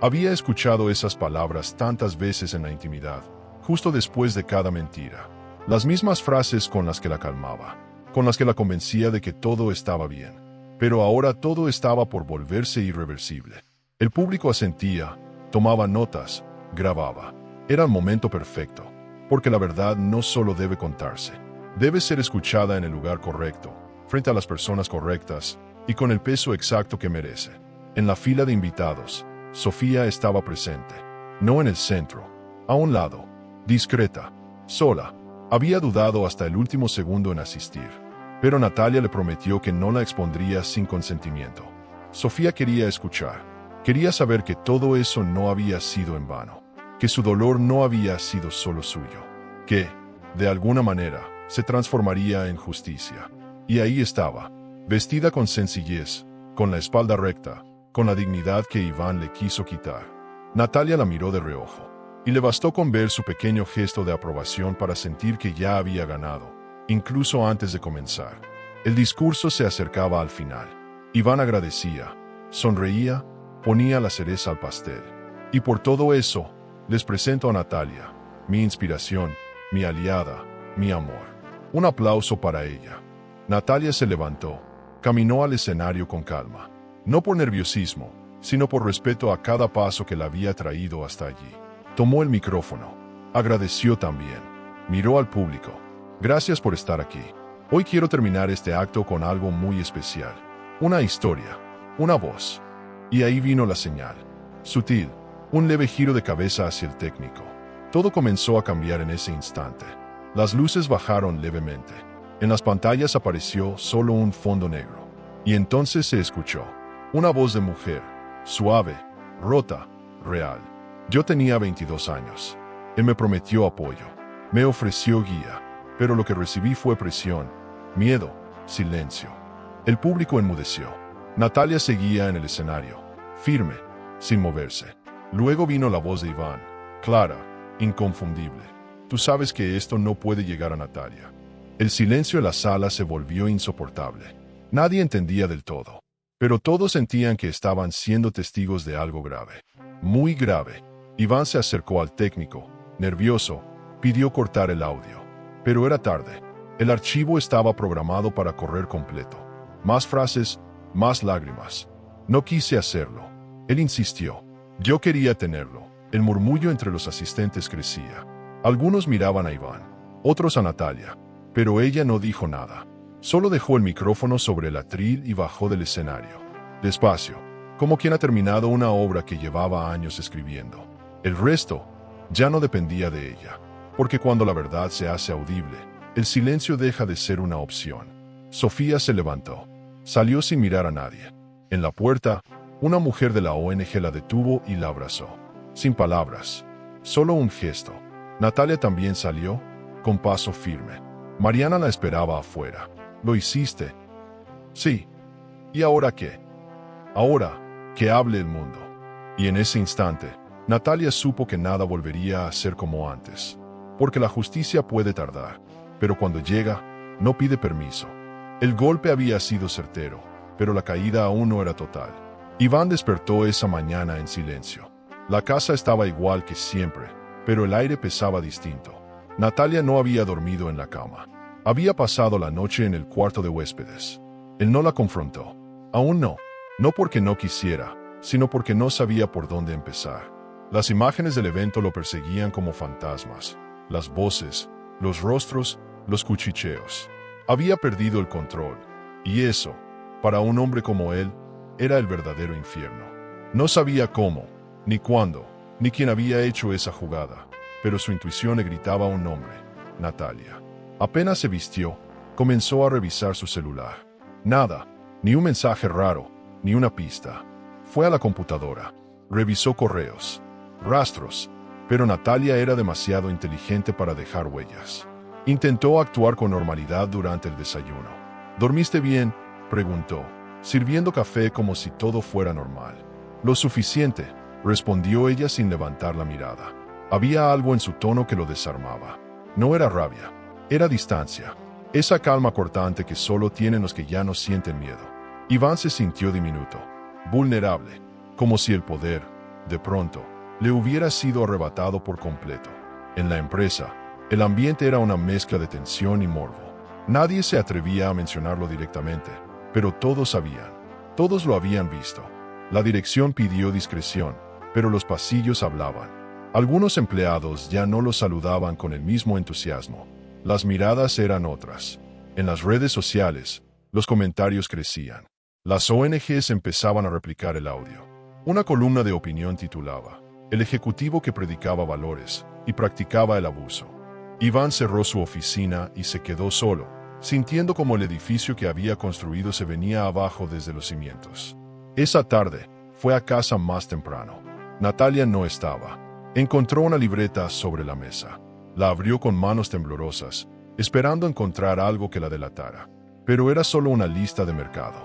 Había escuchado esas palabras tantas veces en la intimidad, justo después de cada mentira. Las mismas frases con las que la calmaba, con las que la convencía de que todo estaba bien. Pero ahora todo estaba por volverse irreversible. El público asentía, tomaba notas, grababa. Era el momento perfecto, porque la verdad no solo debe contarse, debe ser escuchada en el lugar correcto, frente a las personas correctas, y con el peso exacto que merece. En la fila de invitados, Sofía estaba presente, no en el centro, a un lado, discreta, sola. Había dudado hasta el último segundo en asistir. Pero Natalia le prometió que no la expondría sin consentimiento. Sofía quería escuchar. Quería saber que todo eso no había sido en vano, que su dolor no había sido solo suyo, que, de alguna manera, se transformaría en justicia. Y ahí estaba, vestida con sencillez, con la espalda recta, con la dignidad que Iván le quiso quitar. Natalia la miró de reojo, y le bastó con ver su pequeño gesto de aprobación para sentir que ya había ganado, incluso antes de comenzar. El discurso se acercaba al final. Iván agradecía, sonreía, ponía la cereza al pastel. Y por todo eso, les presento a Natalia, mi inspiración, mi aliada, mi amor. Un aplauso para ella. Natalia se levantó, caminó al escenario con calma, no por nerviosismo, sino por respeto a cada paso que la había traído hasta allí. Tomó el micrófono, agradeció también, miró al público. Gracias por estar aquí. Hoy quiero terminar este acto con algo muy especial. Una historia, una voz. Y ahí vino la señal. Sutil, un leve giro de cabeza hacia el técnico. Todo comenzó a cambiar en ese instante. Las luces bajaron levemente. En las pantallas apareció solo un fondo negro. Y entonces se escuchó una voz de mujer, suave, rota, real. Yo tenía 22 años. Él me prometió apoyo. Me ofreció guía. Pero lo que recibí fue presión, miedo, silencio. El público enmudeció. Natalia seguía en el escenario, firme, sin moverse. Luego vino la voz de Iván, clara, inconfundible. Tú sabes que esto no puede llegar a Natalia. El silencio en la sala se volvió insoportable. Nadie entendía del todo, pero todos sentían que estaban siendo testigos de algo grave. Muy grave. Iván se acercó al técnico, nervioso, pidió cortar el audio. Pero era tarde. El archivo estaba programado para correr completo. Más frases, más lágrimas. No quise hacerlo. Él insistió. Yo quería tenerlo. El murmullo entre los asistentes crecía. Algunos miraban a Iván, otros a Natalia, pero ella no dijo nada. Solo dejó el micrófono sobre el atril y bajó del escenario. Despacio, como quien ha terminado una obra que llevaba años escribiendo. El resto ya no dependía de ella, porque cuando la verdad se hace audible, el silencio deja de ser una opción. Sofía se levantó. Salió sin mirar a nadie. En la puerta, una mujer de la ONG la detuvo y la abrazó. Sin palabras, solo un gesto. Natalia también salió, con paso firme. Mariana la esperaba afuera. ¿Lo hiciste? Sí. ¿Y ahora qué? Ahora, que hable el mundo. Y en ese instante, Natalia supo que nada volvería a ser como antes. Porque la justicia puede tardar, pero cuando llega, no pide permiso. El golpe había sido certero, pero la caída aún no era total. Iván despertó esa mañana en silencio. La casa estaba igual que siempre, pero el aire pesaba distinto. Natalia no había dormido en la cama. Había pasado la noche en el cuarto de huéspedes. Él no la confrontó. Aún no. No porque no quisiera, sino porque no sabía por dónde empezar. Las imágenes del evento lo perseguían como fantasmas. Las voces, los rostros, los cuchicheos. Había perdido el control. Y eso, para un hombre como él, era el verdadero infierno. No sabía cómo, ni cuándo, ni quién había hecho esa jugada, pero su intuición le gritaba un nombre: Natalia. Apenas se vistió, comenzó a revisar su celular. Nada, ni un mensaje raro, ni una pista. Fue a la computadora, revisó correos, rastros, pero Natalia era demasiado inteligente para dejar huellas. Intentó actuar con normalidad durante el desayuno. ¿Dormiste bien?, preguntó, sirviendo café como si todo fuera normal. Lo suficiente, respondió ella sin levantar la mirada. Había algo en su tono que lo desarmaba. No era rabia, era distancia. Esa calma cortante que solo tienen los que ya no sienten miedo. Iván se sintió diminuto, vulnerable, como si el poder, de pronto, le hubiera sido arrebatado por completo. En la empresa, el ambiente era una mezcla de tensión y morbo. Nadie se atrevía a mencionarlo directamente, pero todos sabían. Todos lo habían visto. La dirección pidió discreción, pero los pasillos hablaban. Algunos empleados ya no lo saludaban con el mismo entusiasmo. Las miradas eran otras. En las redes sociales, los comentarios crecían. Las ONGs empezaban a replicar el audio. Una columna de opinión titulaba: El ejecutivo que predicaba valores y practicaba el abuso. Iván cerró su oficina y se quedó solo, sintiendo como el edificio que había construido se venía abajo desde los cimientos. Esa tarde fue a casa más temprano. Natalia no estaba. Encontró una libreta sobre la mesa. La abrió con manos temblorosas, esperando encontrar algo que la delatara. Pero era solo una lista de mercado.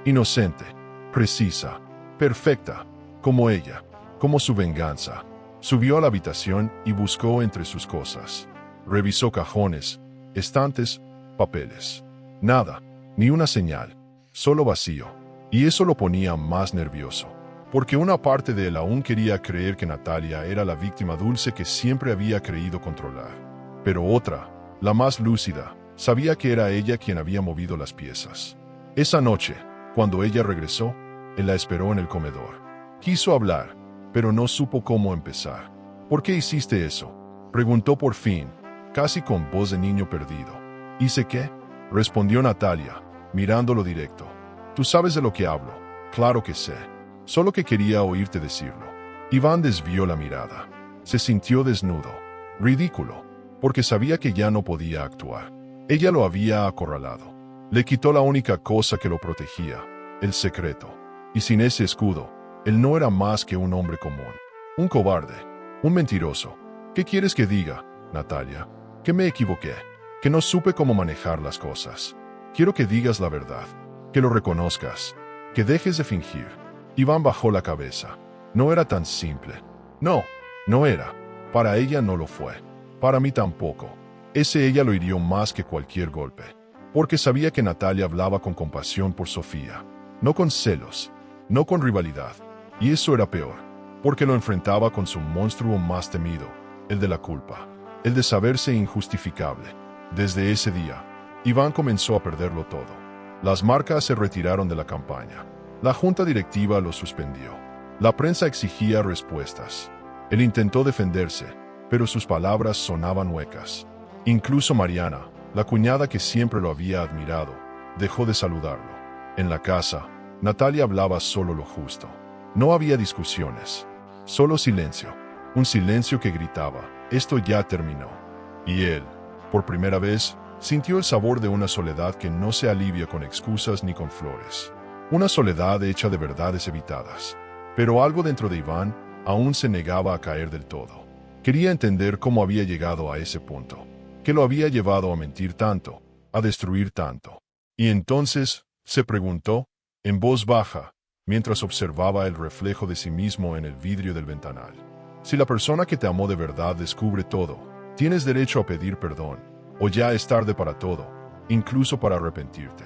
Inocente, precisa, perfecta, como ella, como su venganza. Subió a la habitación y buscó entre sus cosas. Revisó cajones, estantes, papeles. Nada, ni una señal, solo vacío. Y eso lo ponía más nervioso, porque una parte de él aún quería creer que Natalia era la víctima dulce que siempre había creído controlar. Pero otra, la más lúcida, sabía que era ella quien había movido las piezas. Esa noche, cuando ella regresó, él la esperó en el comedor. Quiso hablar, pero no supo cómo empezar. ¿Por qué hiciste eso?, preguntó por fin, casi con voz de niño perdido. ¿Hice qué?, respondió Natalia, mirándolo directo. Tú sabes de lo que hablo. Claro que sé. Solo que quería oírte decirlo. Iván desvió la mirada. Se sintió desnudo, ridículo, porque sabía que ya no podía actuar. Ella lo había acorralado. Le quitó la única cosa que lo protegía, el secreto. Y sin ese escudo, él no era más que un hombre común. Un cobarde, un mentiroso. ¿Qué quieres que diga, Natalia? Que me equivoqué, que no supe cómo manejar las cosas. Quiero que digas la verdad, que lo reconozcas, que dejes de fingir. Iván bajó la cabeza. No era tan simple. No, no era. Para ella no lo fue. Para mí tampoco. Ese ella lo hirió más que cualquier golpe. Porque sabía que Natalia hablaba con compasión por Sofía. No con celos, no con rivalidad. Y eso era peor, porque lo enfrentaba con su monstruo más temido, el de la culpa, el de saberse injustificable. Desde ese día, Iván comenzó a perderlo todo. Las marcas se retiraron de la campaña. La junta directiva lo suspendió. La prensa exigía respuestas. Él intentó defenderse, pero sus palabras sonaban huecas. Incluso Mariana, la cuñada que siempre lo había admirado, dejó de saludarlo. En la casa, Natalia hablaba solo lo justo. No había discusiones, solo silencio. Un silencio que gritaba, esto ya terminó. Y él, por primera vez, sintió el sabor de una soledad que no se alivia con excusas ni con flores. Una soledad hecha de verdades evitadas. Pero algo dentro de Iván aún se negaba a caer del todo. Quería entender cómo había llegado a ese punto. ¿Qué lo había llevado a mentir tanto, a destruir tanto? Y entonces, se preguntó, en voz baja, mientras observaba el reflejo de sí mismo en el vidrio del ventanal. Si la persona que te amó de verdad descubre todo, tienes derecho a pedir perdón, o ya es tarde para todo, incluso para arrepentirte.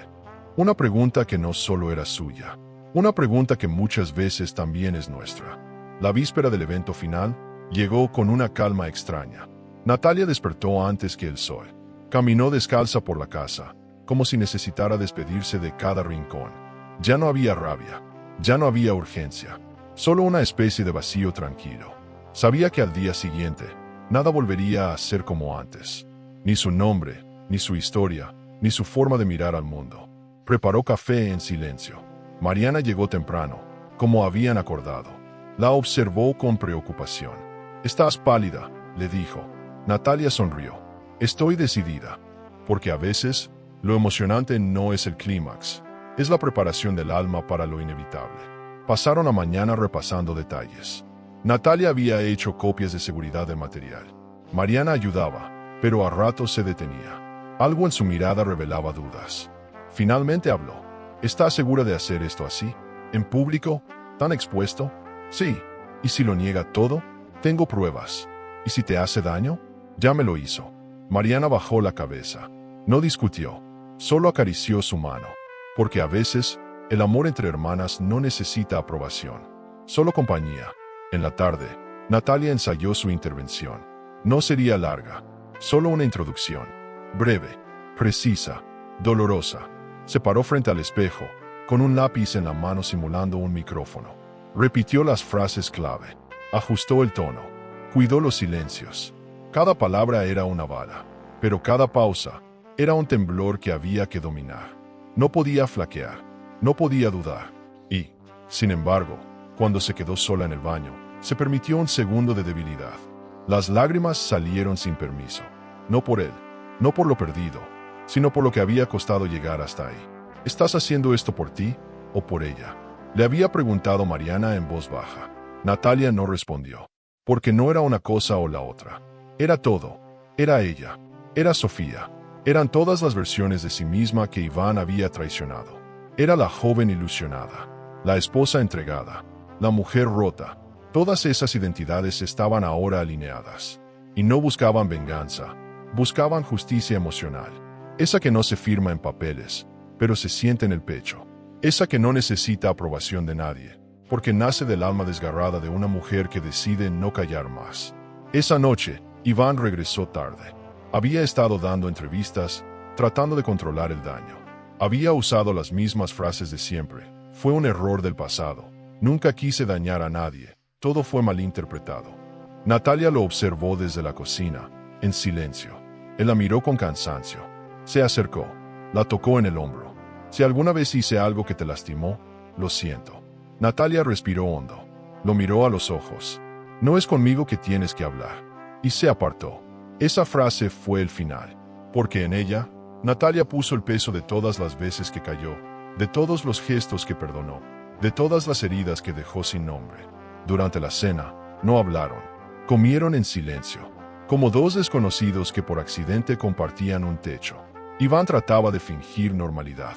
Una pregunta que no solo era suya, una pregunta que muchas veces también es nuestra. La víspera del evento final, llegó con una calma extraña. Natalia despertó antes que el sol. Caminó descalza por la casa, como si necesitara despedirse de cada rincón. Ya no había rabia, ya no había urgencia, solo una especie de vacío tranquilo. Sabía que al día siguiente, nada volvería a ser como antes. Ni su nombre, ni su historia, ni su forma de mirar al mundo. Preparó café en silencio. Mariana llegó temprano, como habían acordado. La observó con preocupación. «Estás pálida», le dijo. Natalia sonrió. «Estoy decidida. Porque a veces, lo emocionante no es el clímax, es la preparación del alma para lo inevitable». Pasaron la mañana repasando detalles. Natalia había hecho copias de seguridad del material. Mariana ayudaba, pero a ratos se detenía. Algo en su mirada revelaba dudas. Finalmente habló. «¿Estás segura de hacer esto así? ¿En público? ¿Tan expuesto?» «Sí. ¿Y si lo niega todo? Tengo pruebas. ¿Y si te hace daño?» «Ya me lo hizo». Mariana bajó la cabeza. No discutió. Solo acarició su mano. Porque a veces, el amor entre hermanas no necesita aprobación. Solo compañía. En la tarde, Natalia ensayó su intervención. No sería larga. Solo una introducción. Breve, precisa, dolorosa. Se paró frente al espejo, con un lápiz en la mano simulando un micrófono. Repitió las frases clave. Ajustó el tono. Cuidó los silencios. Cada palabra era una bala, pero cada pausa era un temblor que había que dominar. No podía flaquear, no podía dudar. Y, sin embargo, cuando se quedó sola en el baño, se permitió un segundo de debilidad. Las lágrimas salieron sin permiso. No por él, no por lo perdido, sino por lo que había costado llegar hasta ahí. ¿Estás haciendo esto por ti o por ella? Le había preguntado Mariana en voz baja. Natalia no respondió. Porque no era una cosa o la otra. Era todo. Era ella. Era Sofía. Eran todas las versiones de sí misma que Iván había traicionado. Era la joven ilusionada, la esposa entregada, la mujer rota. Todas esas identidades estaban ahora alineadas. Y no buscaban venganza, buscaban justicia emocional. Esa que no se firma en papeles, pero se siente en el pecho. Esa que no necesita aprobación de nadie, porque nace del alma desgarrada de una mujer que decide no callar más. Esa noche, Iván regresó tarde. Había estado dando entrevistas, tratando de controlar el daño. Había usado las mismas frases de siempre. Fue un error del pasado. Nunca quise dañar a nadie. Todo fue malinterpretado. Natalia lo observó desde la cocina, en silencio. Él la miró con cansancio. Se acercó. La tocó en el hombro. Si alguna vez hice algo que te lastimó, lo siento. Natalia respiró hondo. Lo miró a los ojos. No es conmigo que tienes que hablar. Y se apartó. Esa frase fue el final, porque en ella, Natalia puso el peso de todas las veces que cayó, de todos los gestos que perdonó, de todas las heridas que dejó sin nombre. Durante la cena, no hablaron, comieron en silencio, como dos desconocidos que por accidente compartían un techo. Iván trataba de fingir normalidad,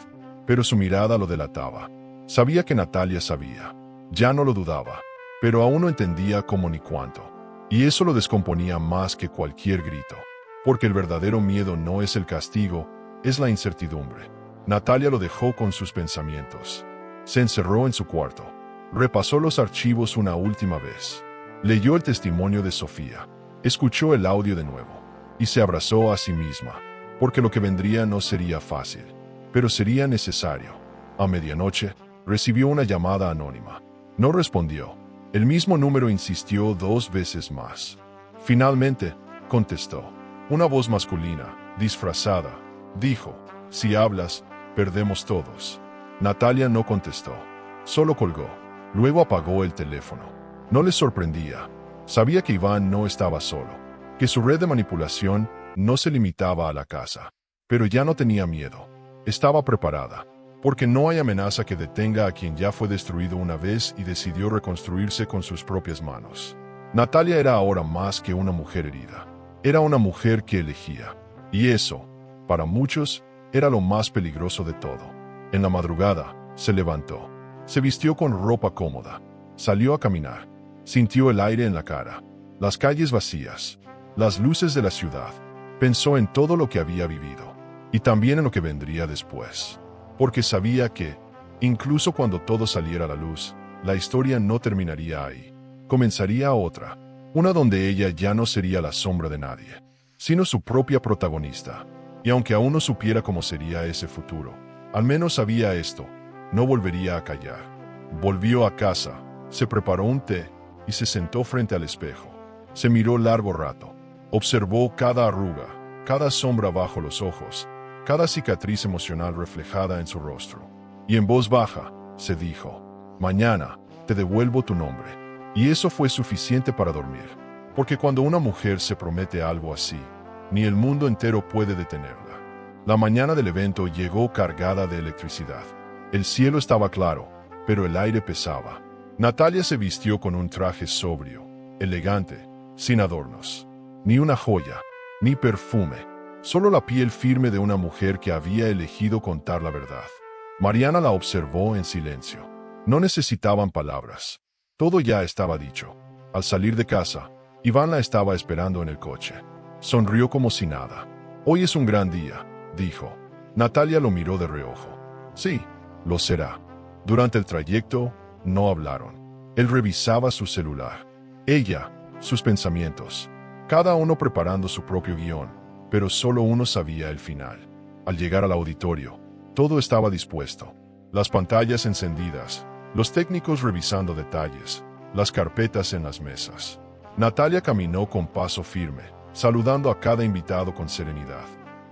pero su mirada lo delataba. Sabía que Natalia sabía, ya no lo dudaba, pero aún no entendía cómo ni cuánto. Y eso lo descomponía más que cualquier grito, porque el verdadero miedo no es el castigo, es la incertidumbre. Natalia lo dejó con sus pensamientos. Se encerró en su cuarto. Repasó los archivos una última vez. Leyó el testimonio de Sofía. Escuchó el audio de nuevo. Y se abrazó a sí misma, porque lo que vendría no sería fácil, pero sería necesario. A medianoche, recibió una llamada anónima. No respondió. El mismo número insistió 2 veces más. Finalmente, contestó. Una voz masculina, disfrazada, dijo, si hablas, perdemos todos. Natalia no contestó. Solo colgó. Luego apagó el teléfono. No le sorprendía. Sabía que Iván no estaba solo, que su red de manipulación no se limitaba a la casa. Pero ya no tenía miedo. Estaba preparada. Porque no hay amenaza que detenga a quien ya fue destruido una vez y decidió reconstruirse con sus propias manos. Natalia era ahora más que una mujer herida. Era una mujer que elegía. Y eso, para muchos, era lo más peligroso de todo. En la madrugada, se levantó. Se vistió con ropa cómoda. Salió a caminar. Sintió el aire en la cara. Las calles vacías. Las luces de la ciudad. Pensó en todo lo que había vivido. Y también en lo que vendría después. Porque sabía que, incluso cuando todo saliera a la luz, la historia no terminaría ahí. Comenzaría otra, una donde ella ya no sería la sombra de nadie, sino su propia protagonista. Y aunque aún no supiera cómo sería ese futuro, al menos sabía esto, no volvería a callar. Volvió a casa, se preparó un té y se sentó frente al espejo. Se miró largo rato, observó cada arruga, cada sombra bajo los ojos, cada cicatriz emocional reflejada en su rostro. Y en voz baja, se dijo, mañana, te devuelvo tu nombre. Y eso fue suficiente para dormir. Porque cuando una mujer se promete algo así, ni el mundo entero puede detenerla. La mañana del evento llegó cargada de electricidad. El cielo estaba claro, pero el aire pesaba. Natalia se vistió con un traje sobrio, elegante, sin adornos. Ni una joya, ni perfume. Solo la piel firme de una mujer que había elegido contar la verdad. Mariana la observó en silencio. No necesitaban palabras. Todo ya estaba dicho. Al salir de casa, Iván la estaba esperando en el coche. Sonrió como si nada. Hoy es un gran día, dijo. Natalia lo miró de reojo. Sí, lo será. Durante el trayecto, no hablaron. Él revisaba su celular. Ella, sus pensamientos. Cada uno preparando su propio guión. Pero solo uno sabía el final. Al llegar al auditorio, todo estaba dispuesto. Las pantallas encendidas, los técnicos revisando detalles, las carpetas en las mesas. Natalia caminó con paso firme, saludando a cada invitado con serenidad.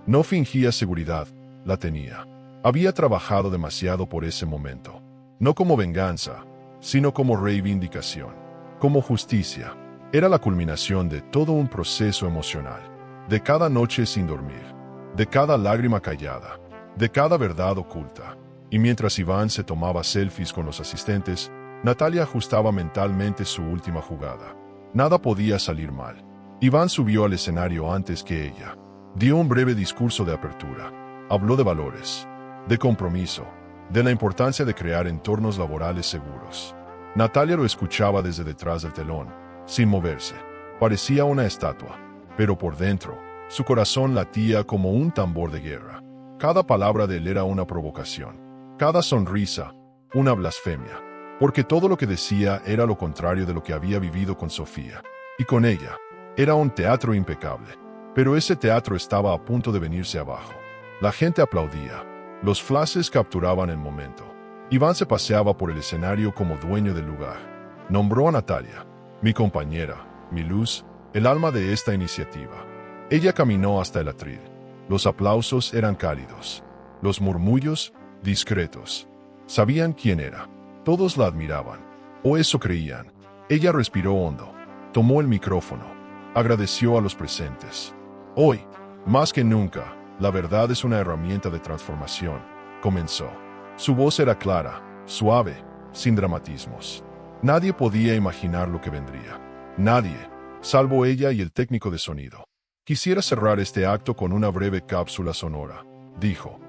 No fingía seguridad, la tenía. Había trabajado demasiado por ese momento. No como venganza, sino como reivindicación, como justicia. Era la culminación de todo un proceso emocional. De cada noche sin dormir, de cada lágrima callada, de cada verdad oculta. Y mientras Iván se tomaba selfies con los asistentes, Natalia ajustaba mentalmente su última jugada. Nada podía salir mal. Iván subió al escenario antes que ella. Dio un breve discurso de apertura. Habló de valores, de compromiso, de la importancia de crear entornos laborales seguros. Natalia lo escuchaba desde detrás del telón, sin moverse. Parecía una estatua, pero por dentro, su corazón latía como un tambor de guerra. Cada palabra de él era una provocación. Cada sonrisa, una blasfemia. Porque todo lo que decía era lo contrario de lo que había vivido con Sofía. Y con ella, era un teatro impecable. Pero ese teatro estaba a punto de venirse abajo. La gente aplaudía. Los flashes capturaban el momento. Iván se paseaba por el escenario como dueño del lugar. Nombró a Natalia, mi compañera, mi luz, el alma de esta iniciativa. Ella caminó hasta el atril. Los aplausos eran cálidos. Los murmullos, discretos. Sabían quién era. Todos la admiraban. O eso creían. Ella respiró hondo. Tomó el micrófono. Agradeció a los presentes. Hoy, más que nunca, la verdad es una herramienta de transformación. Comenzó. Su voz era clara, suave, sin dramatismos. Nadie podía imaginar lo que vendría. Nadie, salvo ella y el técnico de sonido. Quisiera cerrar este acto con una breve cápsula sonora, dijo.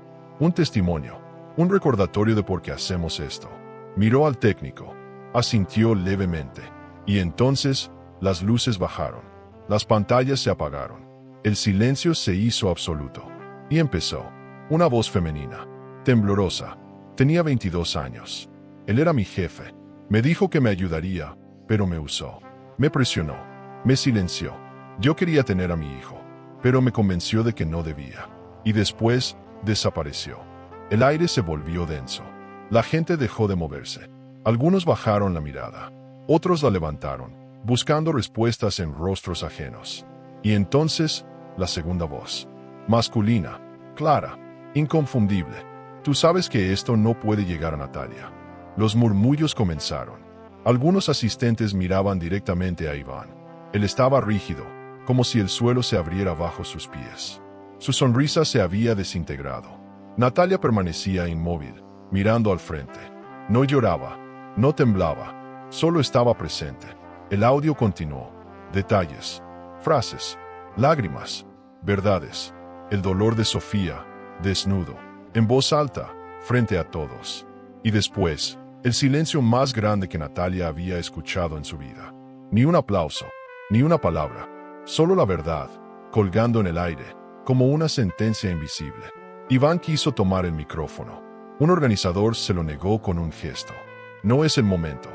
Un testimonio, un recordatorio de por qué hacemos esto. Miró al técnico, asintió levemente, y entonces las luces bajaron, las pantallas se apagaron, el silencio se hizo absoluto, y empezó. Una voz femenina, temblorosa, tenía 22 años. Él era mi jefe, me dijo que me ayudaría, pero me usó, me presionó, me silenció. Yo quería tener a mi hijo, pero me convenció de que no debía, y después desapareció. El aire se volvió denso. La gente dejó de moverse. Algunos bajaron la mirada. Otros la levantaron, buscando respuestas en rostros ajenos. Y entonces, la segunda voz. Masculina, clara, inconfundible. Tú sabes que esto no puede llegar a Natalia. Los murmullos comenzaron. Algunos asistentes miraban directamente a Iván. Él estaba rígido, como si el suelo se abriera bajo sus pies. Su sonrisa se había desintegrado. Natalia permanecía inmóvil, mirando al frente. No lloraba, no temblaba, solo estaba presente. El audio continuó. Detalles, frases, lágrimas, verdades. El dolor de Sofía, desnudo, en voz alta, frente a todos. Y después, el silencio más grande que Natalia había escuchado en su vida. Ni un aplauso, ni una palabra, solo la verdad, colgando en el aire, como una sentencia invisible. Iván quiso tomar el micrófono. Un organizador se lo negó con un gesto. No es el momento.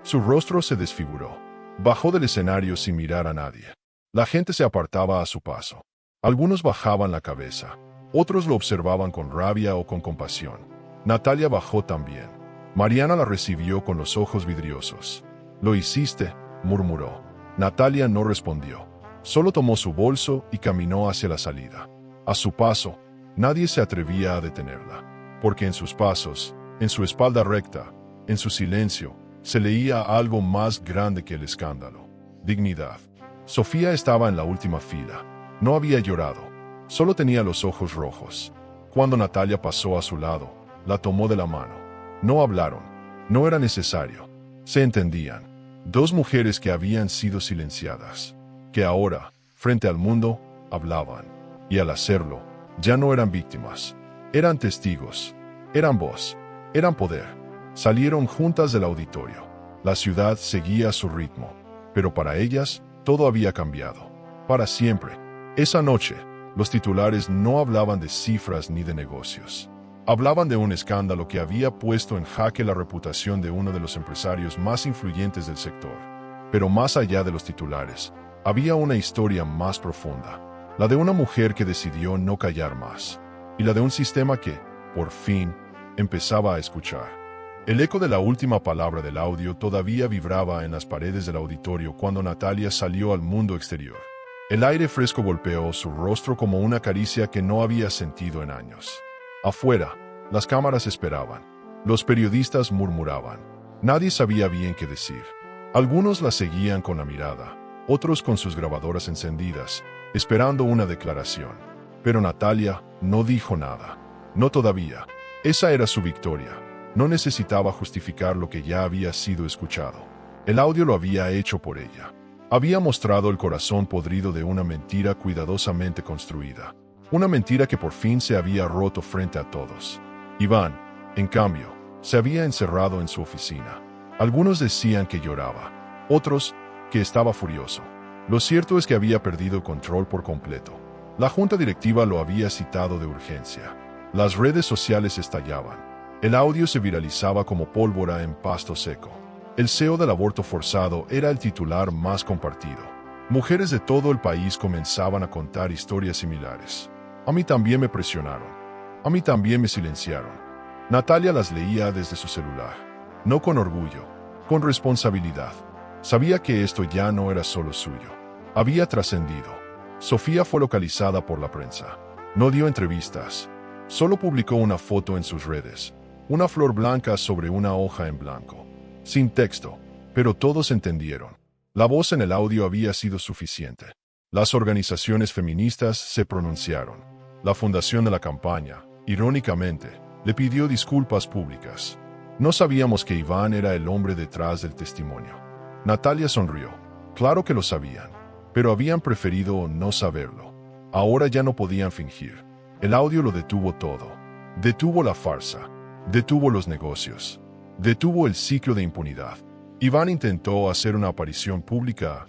Su rostro se desfiguró. Bajó del escenario sin mirar a nadie. La gente se apartaba a su paso. Algunos bajaban la cabeza. Otros lo observaban con rabia o con compasión. Natalia bajó también. Mariana la recibió con los ojos vidriosos. «Lo hiciste», murmuró. Natalia no respondió. Solo tomó su bolso y caminó hacia la salida. A su paso, nadie se atrevía a detenerla, porque en sus pasos, en su espalda recta, en su silencio, se leía algo más grande que el escándalo. Dignidad. Sofía estaba en la última fila. No había llorado. Solo tenía los ojos rojos. Cuando Natalia pasó a su lado, la tomó de la mano. No hablaron. No era necesario. Se entendían. Dos mujeres que habían sido silenciadas, que ahora, frente al mundo, hablaban. Y al hacerlo, ya no eran víctimas. Eran testigos. Eran voz. Eran poder. Salieron juntas del auditorio. La ciudad seguía a su ritmo. Pero para ellas, todo había cambiado. Para siempre. Esa noche, los titulares no hablaban de cifras ni de negocios. Hablaban de un escándalo que había puesto en jaque la reputación de uno de los empresarios más influyentes del sector. Pero más allá de los titulares, había una historia más profunda. La de una mujer que decidió no callar más. Y la de un sistema que, por fin, empezaba a escuchar. El eco de la última palabra del audio todavía vibraba en las paredes del auditorio cuando Natalia salió al mundo exterior. El aire fresco golpeó su rostro como una caricia que no había sentido en años. Afuera, las cámaras esperaban. Los periodistas murmuraban. Nadie sabía bien qué decir. Algunos la seguían con la mirada, otros con sus grabadoras encendidas, esperando una declaración. Pero Natalia no dijo nada. No todavía. Esa era su victoria. No necesitaba justificar lo que ya había sido escuchado. El audio lo había hecho por ella. Había mostrado el corazón podrido de una mentira cuidadosamente construida. Una mentira que por fin se había roto frente a todos. Iván, en cambio, se había encerrado en su oficina. Algunos decían que lloraba, otros que estaba furioso. Lo cierto es que había perdido el control por completo. La junta directiva lo había citado de urgencia. Las redes sociales estallaban. El audio se viralizaba como pólvora en pasto seco. El CEO del aborto forzado era el titular más compartido. Mujeres de todo el país comenzaban a contar historias similares. A mí también me presionaron. A mí también me silenciaron. Natalia las leía desde su celular. No con orgullo, con responsabilidad. Sabía que esto ya no era solo suyo. Había trascendido. Sofía fue localizada por la prensa. No dio entrevistas. Solo publicó una foto en sus redes. Una flor blanca sobre una hoja en blanco. Sin texto, pero todos entendieron. La voz en el audio había sido suficiente. Las organizaciones feministas se pronunciaron. La fundación de la campaña, irónicamente, le pidió disculpas públicas. No sabíamos que Iván era el hombre detrás del testimonio. Natalia sonrió. Claro que lo sabían, pero habían preferido no saberlo. Ahora ya no podían fingir. El audio lo detuvo todo. Detuvo la farsa. Detuvo los negocios. Detuvo el ciclo de impunidad. Iván intentó hacer una aparición pública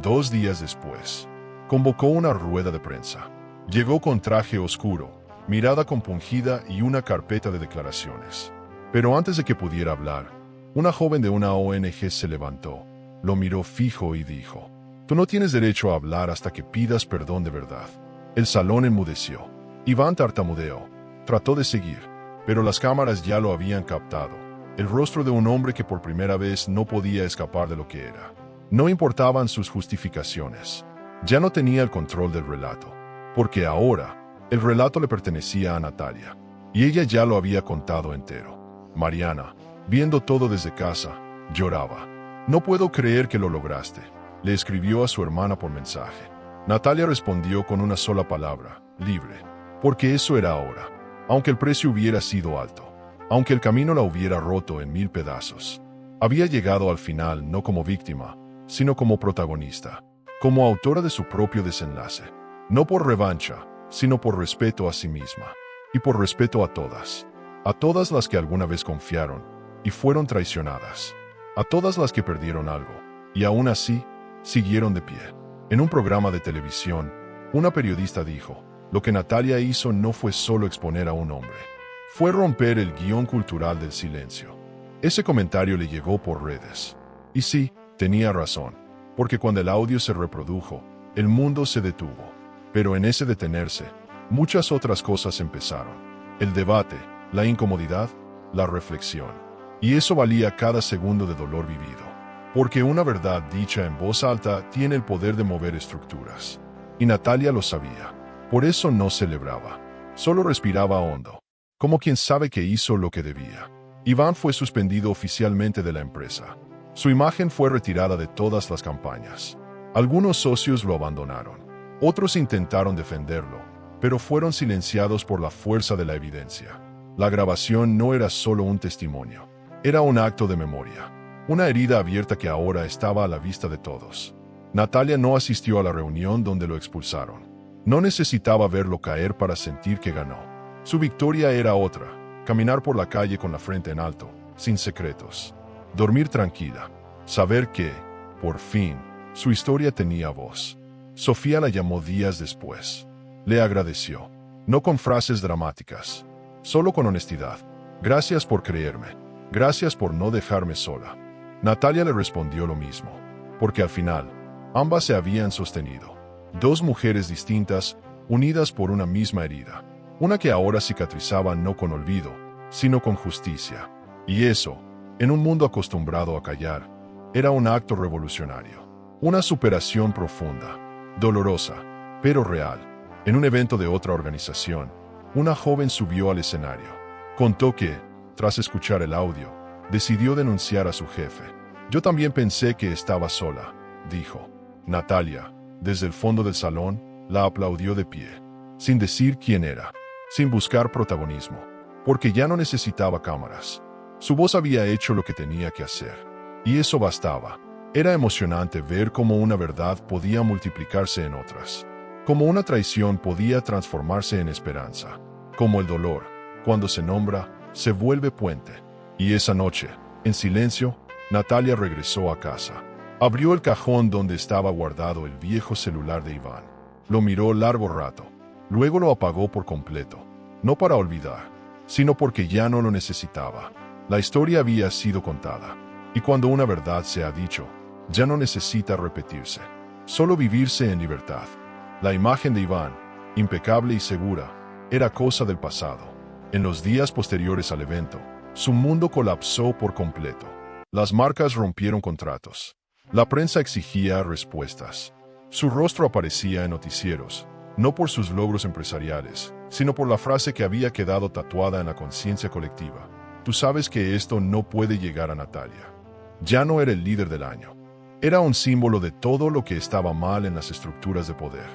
2 días después. Convocó una rueda de prensa. Llegó con traje oscuro, mirada compungida y una carpeta de declaraciones. Pero antes de que pudiera hablar, una joven de una ONG se levantó, lo miró fijo y dijo: «Tú no tienes derecho a hablar hasta que pidas perdón de verdad». El salón enmudeció. Iván tartamudeó. Trató de seguir, pero las cámaras ya lo habían captado. El rostro de un hombre que por primera vez no podía escapar de lo que era. No importaban sus justificaciones. Ya no tenía el control del relato, porque ahora el relato le pertenecía a Natalia, y ella ya lo había contado entero. Mariana, viendo todo desde casa, lloraba. «No puedo creer que lo lograste», le escribió a su hermana por mensaje. Natalia respondió con una sola palabra: libre. Porque eso era ahora. Aunque el precio hubiera sido alto, aunque el camino la hubiera roto en 1000 pedazos, había llegado al final no como víctima, sino como protagonista, como autora de su propio desenlace. No por revancha, sino por respeto a sí misma, y por respeto a todas las que alguna vez confiaron y fueron traicionadas, a todas las que perdieron algo, y aún así, siguieron de pie. En un programa de televisión, una periodista dijo: «Lo que Natalia hizo no fue solo exponer a un hombre, fue romper el guión cultural del silencio». Ese comentario le llegó por redes. Y sí, tenía razón, porque cuando el audio se reprodujo, el mundo se detuvo. Pero en ese detenerse, muchas otras cosas empezaron. El debate, la incomodidad, la reflexión. Y eso valía cada segundo de dolor vivido. Porque una verdad dicha en voz alta tiene el poder de mover estructuras. Y Natalia lo sabía. Por eso no celebraba. Solo respiraba hondo, como quien sabe que hizo lo que debía. Iván fue suspendido oficialmente de la empresa. Su imagen fue retirada de todas las campañas. Algunos socios lo abandonaron. Otros intentaron defenderlo, pero fueron silenciados por la fuerza de la evidencia. La grabación no era solo un testimonio. Era un acto de memoria. Una herida abierta que ahora estaba a la vista de todos. Natalia no asistió a la reunión donde lo expulsaron. No necesitaba verlo caer para sentir que ganó. Su victoria era otra: caminar por la calle con la frente en alto, sin secretos. Dormir tranquila. Saber que, por fin, su historia tenía voz. Sofía la llamó días después. Le agradeció. No con frases dramáticas, solo con honestidad. «Gracias por creerme. Gracias por no dejarme sola». Natalia le respondió lo mismo. Porque al final, ambas se habían sostenido. 2 mujeres distintas, unidas por una misma herida. Una que ahora cicatrizaba no con olvido, sino con justicia. Y eso, en un mundo acostumbrado a callar, era un acto revolucionario. Una superación profunda, dolorosa, pero real. En un evento de otra organización, una joven subió al escenario. Contó que, tras escuchar el audio, decidió denunciar a su jefe. «Yo también pensé que estaba sola», dijo. Natalia, desde el fondo del salón, la aplaudió de pie, sin decir quién era, sin buscar protagonismo. porque ya no necesitaba cámaras. Su voz había hecho lo que tenía que hacer. Y eso bastaba. Era emocionante ver cómo una verdad podía multiplicarse en otras. Como una traición podía transformarse en esperanza. Como el dolor, cuando se nombra, se vuelve puente. Y esa noche, en silencio, Natalia regresó a casa. Abrió el cajón donde estaba guardado el viejo celular de Iván. Lo miró largo rato. Luego lo apagó por completo. No para olvidar, sino porque ya no lo necesitaba. La historia había sido contada. Y cuando una verdad se ha dicho, ya no necesita repetirse. Solo vivirse en libertad. La imagen de Iván, impecable y segura, era cosa del pasado. En los días posteriores al evento, su mundo colapsó por completo. Las marcas rompieron contratos. La prensa exigía respuestas. Su rostro aparecía en noticieros, no por sus logros empresariales, sino por la frase que había quedado tatuada en la conciencia colectiva. Tú sabes que esto no puede llegar a Natalia. Ya no era el líder del año. Era un símbolo de todo lo que estaba mal en las estructuras de poder.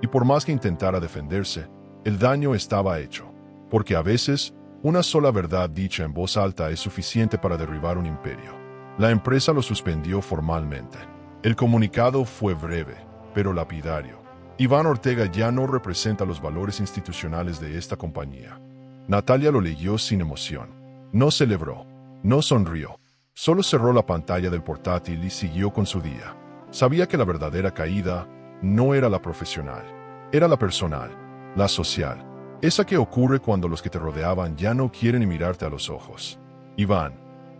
Y por más que intentara defenderse, el daño estaba hecho. Porque a veces, una sola verdad dicha en voz alta es suficiente para derribar un imperio. La empresa lo suspendió formalmente. El comunicado fue breve, pero lapidario. Iván Ortega ya no representa los valores institucionales de esta compañía. Natalia lo leyó sin emoción. No celebró, no sonrió. Solo cerró la pantalla del portátil y siguió con su día. Sabía que la verdadera caída no era la profesional, era la personal, la social. Esa que ocurre cuando los que te rodeaban ya no quieren ni mirarte a los ojos. Iván,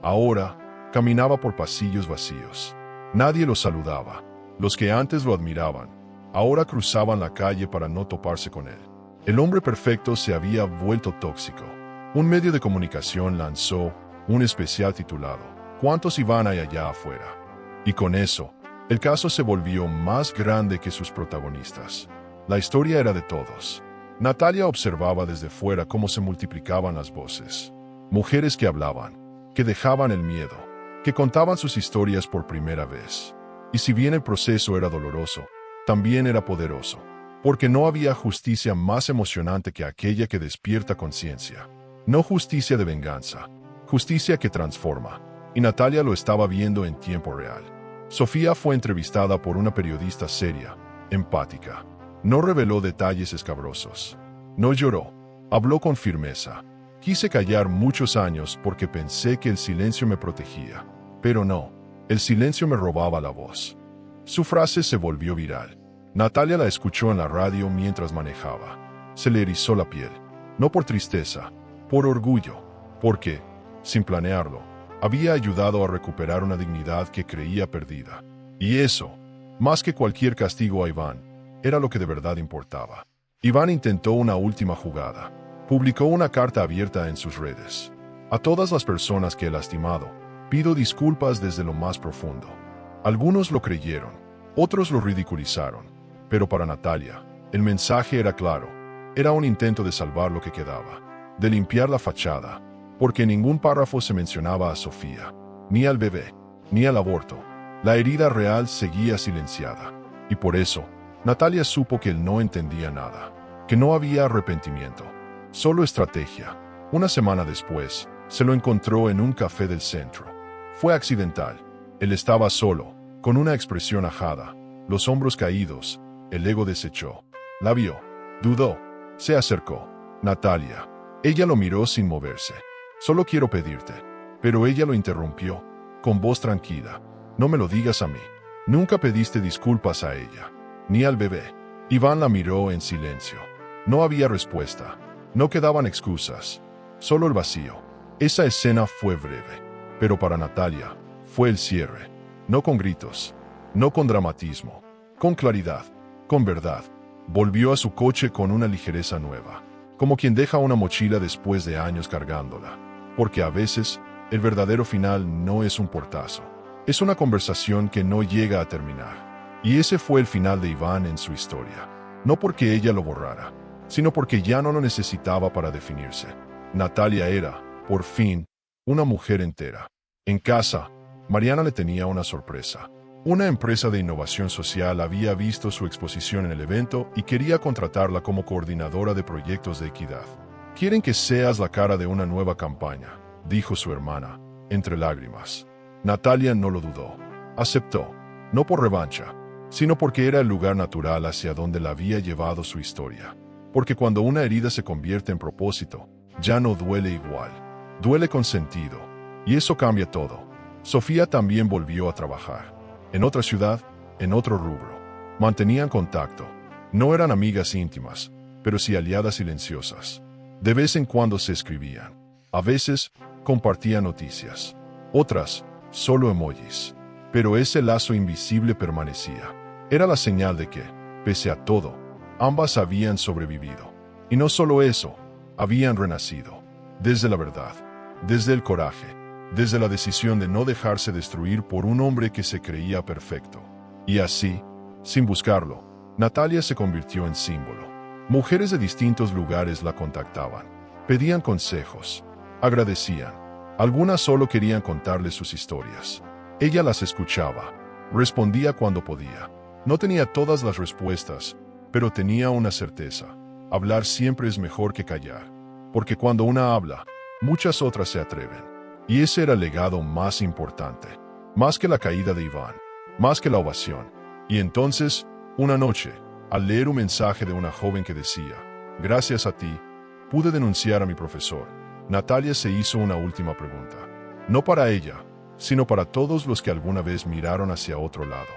ahora, caminaba por pasillos vacíos. Nadie lo saludaba. Los que antes lo admiraban, ahora cruzaban la calle para no toparse con él. El hombre perfecto se había vuelto tóxico. Un medio de comunicación lanzó un especial titulado ¿Cuántos Iván hay allá afuera? Y con eso, el caso se volvió más grande que sus protagonistas. La historia era de todos. Natalia observaba desde fuera cómo se multiplicaban las voces. Mujeres que hablaban, que dejaban el miedo, que contaban sus historias por primera vez. Y si bien el proceso era doloroso, también era poderoso, porque no había justicia más emocionante que aquella que despierta conciencia. No justicia de venganza, justicia que transforma. Y Natalia lo estaba viendo en tiempo real. Sofía fue entrevistada por una periodista seria, empática. No reveló detalles escabrosos. No lloró. Habló con firmeza. Quise callar muchos años porque pensé que el silencio me protegía. Pero no, el silencio me robaba la voz. Su frase se volvió viral. Natalia la escuchó en la radio mientras manejaba. Se le erizó la piel. No por tristeza, por orgullo. Porque, sin planearlo, había ayudado a recuperar una dignidad que creía perdida. Y eso, más que cualquier castigo a Iván, era lo que de verdad importaba. Iván intentó una última jugada. Publicó una carta abierta en sus redes. A todas las personas que he lastimado, pido disculpas desde lo más profundo. Algunos lo creyeron, otros lo ridiculizaron. Pero para Natalia, el mensaje era claro. Era un intento de salvar lo que quedaba, de limpiar la fachada, porque en ningún párrafo se mencionaba a Sofía, ni al bebé, ni al aborto. La herida real seguía silenciada. Y por eso, Natalia supo que él no entendía nada, que no había arrepentimiento, solo estrategia. Una semana después, se lo encontró en un café del centro. Fue accidental. Él estaba solo, con una expresión ajada, los hombros caídos, el ego deshecho. La vio, dudó, se acercó. Natalia. Ella lo miró sin moverse. Solo quiero pedirte. Pero ella lo interrumpió, con voz tranquila. No me lo digas a mí. Nunca pediste disculpas a ella, ni al bebé. Iván la miró en silencio. No había respuesta. No quedaban excusas. Solo el vacío. Esa escena fue breve. Pero para Natalia, fue el cierre. No con gritos. No con dramatismo. Con claridad. Con verdad. Volvió a su coche con una ligereza nueva. Como quien deja una mochila después de años cargándola. Porque a veces, el verdadero final no es un portazo. Es una conversación que no llega a terminar. Y ese fue el final de Iván en su historia. No porque ella lo borrara, sino porque ya no lo necesitaba para definirse. Natalia era, por fin, una mujer entera. En casa, Mariana le tenía una sorpresa. Una empresa de innovación social había visto su exposición en el evento y quería contratarla como coordinadora de proyectos de equidad. Quieren que seas la cara de una nueva campaña, dijo su hermana, entre lágrimas. Natalia no lo dudó. Aceptó, no por revancha, sino porque era el lugar natural hacia donde la había llevado su historia. Porque cuando una herida se convierte en propósito, ya no duele igual. Duele con sentido. Y eso cambia todo. Sofía también volvió a trabajar. En otra ciudad, en otro rubro. Mantenían contacto. No eran amigas íntimas, pero sí aliadas silenciosas. De vez en cuando se escribían. A veces, compartían noticias. Otras, solo emojis. Pero ese lazo invisible permanecía. Era la señal de que, pese a todo, ambas habían sobrevivido. Y no solo eso, habían renacido. Desde la verdad, desde el coraje, desde la decisión de no dejarse destruir por un hombre que se creía perfecto. Y así, sin buscarlo, Natalia se convirtió en símbolo. Mujeres de distintos lugares la contactaban, pedían consejos, agradecían. Algunas solo querían contarle sus historias. Ella las escuchaba, respondía cuando podía. No tenía todas las respuestas, pero tenía una certeza. Hablar siempre es mejor que callar, porque cuando una habla, muchas otras se atreven. Y ese era el legado más importante, más que la caída de Iván, más que la ovación. Y entonces, una noche, al leer un mensaje de una joven que decía, «Gracias a ti, pude denunciar a mi profesor», Natalia se hizo una última pregunta. No para ella, sino para todos los que alguna vez miraron hacia otro lado.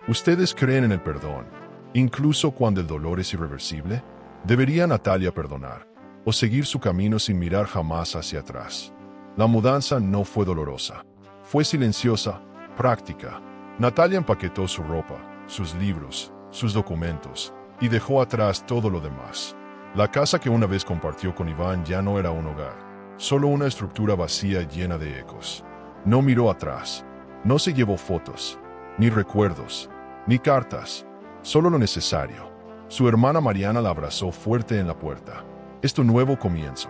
¿Ustedes creen en el perdón, incluso cuando el dolor es irreversible? ¿Debería Natalia perdonar, o seguir su camino sin mirar jamás hacia atrás? La mudanza no fue dolorosa. Fue silenciosa, práctica. Natalia empaquetó su ropa, sus libros, sus documentos, y dejó atrás todo lo demás. La casa que una vez compartió con Iván ya no era un hogar, solo una estructura vacía llena de ecos. No miró atrás, no se llevó fotos, ni recuerdos, ni cartas, solo lo necesario. Su hermana Mariana la abrazó fuerte en la puerta. Es tu nuevo comienzo.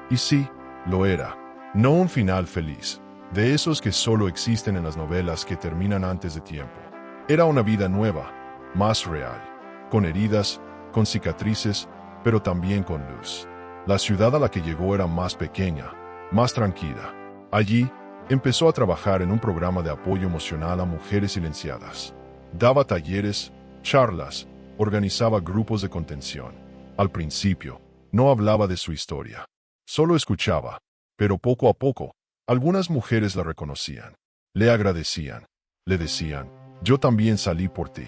Y sí, lo era. No un final feliz, de esos que solo existen en las novelas que terminan antes de tiempo. Era una vida nueva, más real, con heridas, con cicatrices, pero también con luz. La ciudad a la que llegó era más pequeña, más tranquila. Allí, empezó a trabajar en un programa de apoyo emocional a mujeres silenciadas. Daba talleres, charlas, organizaba grupos de contención. Al principio, no hablaba de su historia. Solo escuchaba, pero poco a poco, algunas mujeres la reconocían. Le agradecían. Le decían, «Yo también salí por ti».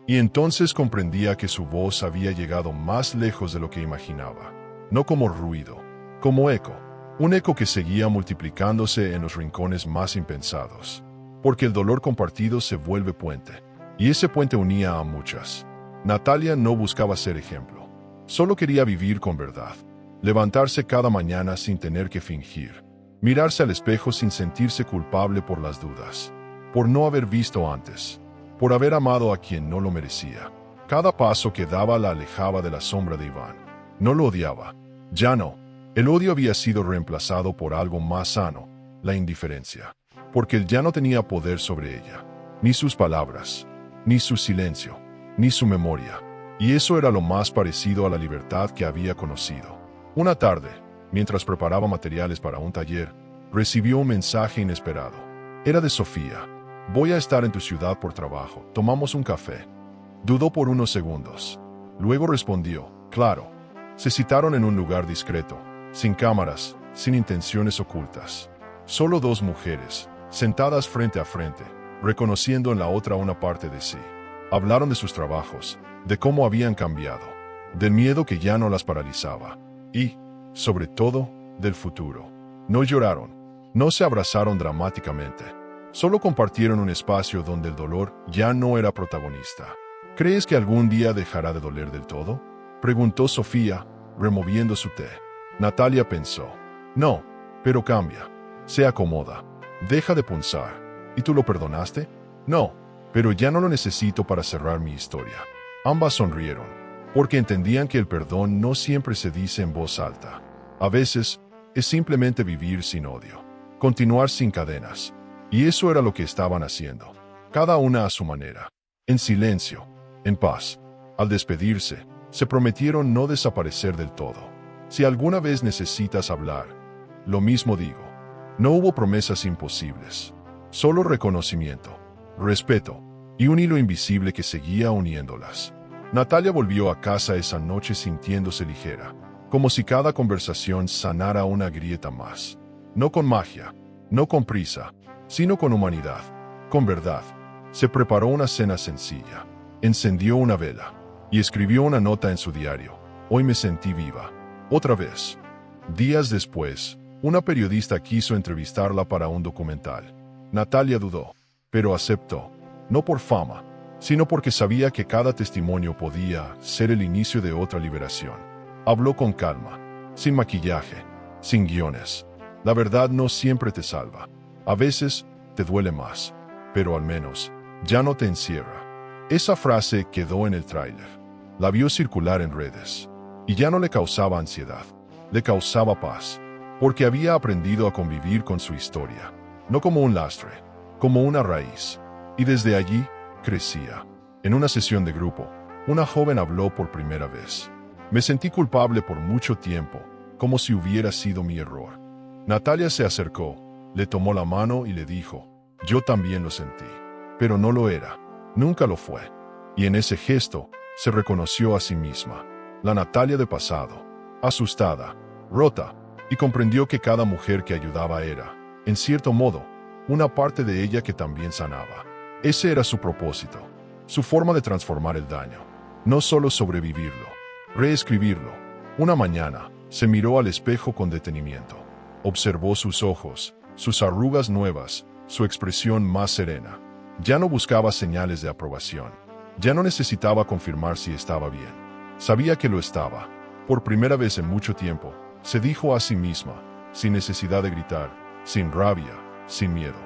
Y entonces comprendía que su voz había llegado más lejos de lo que imaginaba. No como ruido, como eco. Un eco que seguía multiplicándose en los rincones más impensados. Porque el dolor compartido se vuelve puente. Y ese puente unía a muchas. Natalia no buscaba ser ejemplo. Solo quería vivir con verdad. Levantarse cada mañana sin tener que fingir. Mirarse al espejo sin sentirse culpable por las dudas. Por no haber visto antes. Por haber amado a quien no lo merecía. Cada paso que daba la alejaba de la sombra de Iván. No lo odiaba. Ya no. El odio había sido reemplazado por algo más sano, la indiferencia. Porque él ya no tenía poder sobre ella. Ni sus palabras, ni su silencio, ni su memoria. Y eso era lo más parecido a la libertad que había conocido. Una tarde, mientras preparaba materiales para un taller, recibió un mensaje inesperado. Era de Sofía. «Voy a estar en tu ciudad por trabajo. ¿Tomamos un café?» Dudó por unos segundos. Luego respondió, «Claro». Se citaron en un lugar discreto, sin cámaras, sin intenciones ocultas. Solo dos mujeres, sentadas frente a frente, reconociendo en la otra una parte de sí. Hablaron de sus trabajos, de cómo habían cambiado, del miedo que ya no las paralizaba, y, sobre todo, del futuro. No lloraron, no se abrazaron dramáticamente, solo compartieron un espacio donde el dolor ya no era protagonista. ¿Crees que algún día dejará de doler del todo?, preguntó Sofía, removiendo su té. Natalia pensó, «No, pero cambia, se acomoda, deja de punzar. ¿Y tú lo perdonaste?» «No, pero ya no lo necesito para cerrar mi historia». Ambas sonrieron, porque entendían que el perdón no siempre se dice en voz alta. A veces, es simplemente vivir sin odio, continuar sin cadenas. Y eso era lo que estaban haciendo, cada una a su manera, en silencio, en paz. Al despedirse, se prometieron no desaparecer del todo. Si alguna vez necesitas hablar, lo mismo digo. No hubo promesas imposibles. Solo reconocimiento, respeto y un hilo invisible que seguía uniéndolas. Natalia volvió a casa esa noche sintiéndose ligera, como si cada conversación sanara una grieta más. No con magia, no con prisa, sino con humanidad, con verdad. Se preparó una cena sencilla, encendió una vela y escribió una nota en su diario. Hoy me sentí viva. Otra vez. Días después, una periodista quiso entrevistarla para un documental. Natalia dudó, pero aceptó, no por fama, sino porque sabía que cada testimonio podía ser el inicio de otra liberación. Habló con calma, sin maquillaje, sin guiones. La verdad no siempre te salva. A veces te duele más, pero al menos ya no te encierra. Esa frase quedó en el tráiler. La vio circular en redes. Y ya no le causaba ansiedad, le causaba paz, porque había aprendido a convivir con su historia, no como un lastre, como una raíz. Y desde allí, crecía. En una sesión de grupo, una joven habló por primera vez. Me sentí culpable por mucho tiempo, como si hubiera sido mi error. Natalia se acercó, le tomó la mano y le dijo, yo también lo sentí, pero no lo era, nunca lo fue. Y en ese gesto, se reconoció a sí misma. La Natalia de pasado, asustada, rota, y comprendió que cada mujer que ayudaba era, en cierto modo, una parte de ella que también sanaba. Ese era su propósito, su forma de transformar el daño, no solo sobrevivirlo, reescribirlo. Una mañana, se miró al espejo con detenimiento. Observó sus ojos, sus arrugas nuevas, su expresión más serena. Ya no buscaba señales de aprobación, ya no necesitaba confirmar si estaba bien. Sabía que lo estaba. Por primera vez en mucho tiempo, se dijo a sí misma, sin necesidad de gritar, sin rabia, sin miedo.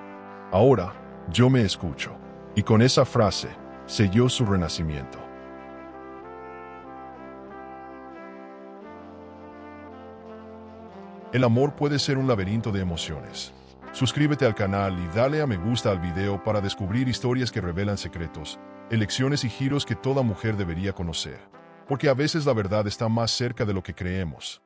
Ahora, yo me escucho. Y con esa frase, selló su renacimiento. El amor puede ser un laberinto de emociones. Suscríbete al canal y dale a me gusta al video para descubrir historias que revelan secretos, elecciones y giros que toda mujer debería conocer. Porque a veces la verdad está más cerca de lo que creemos.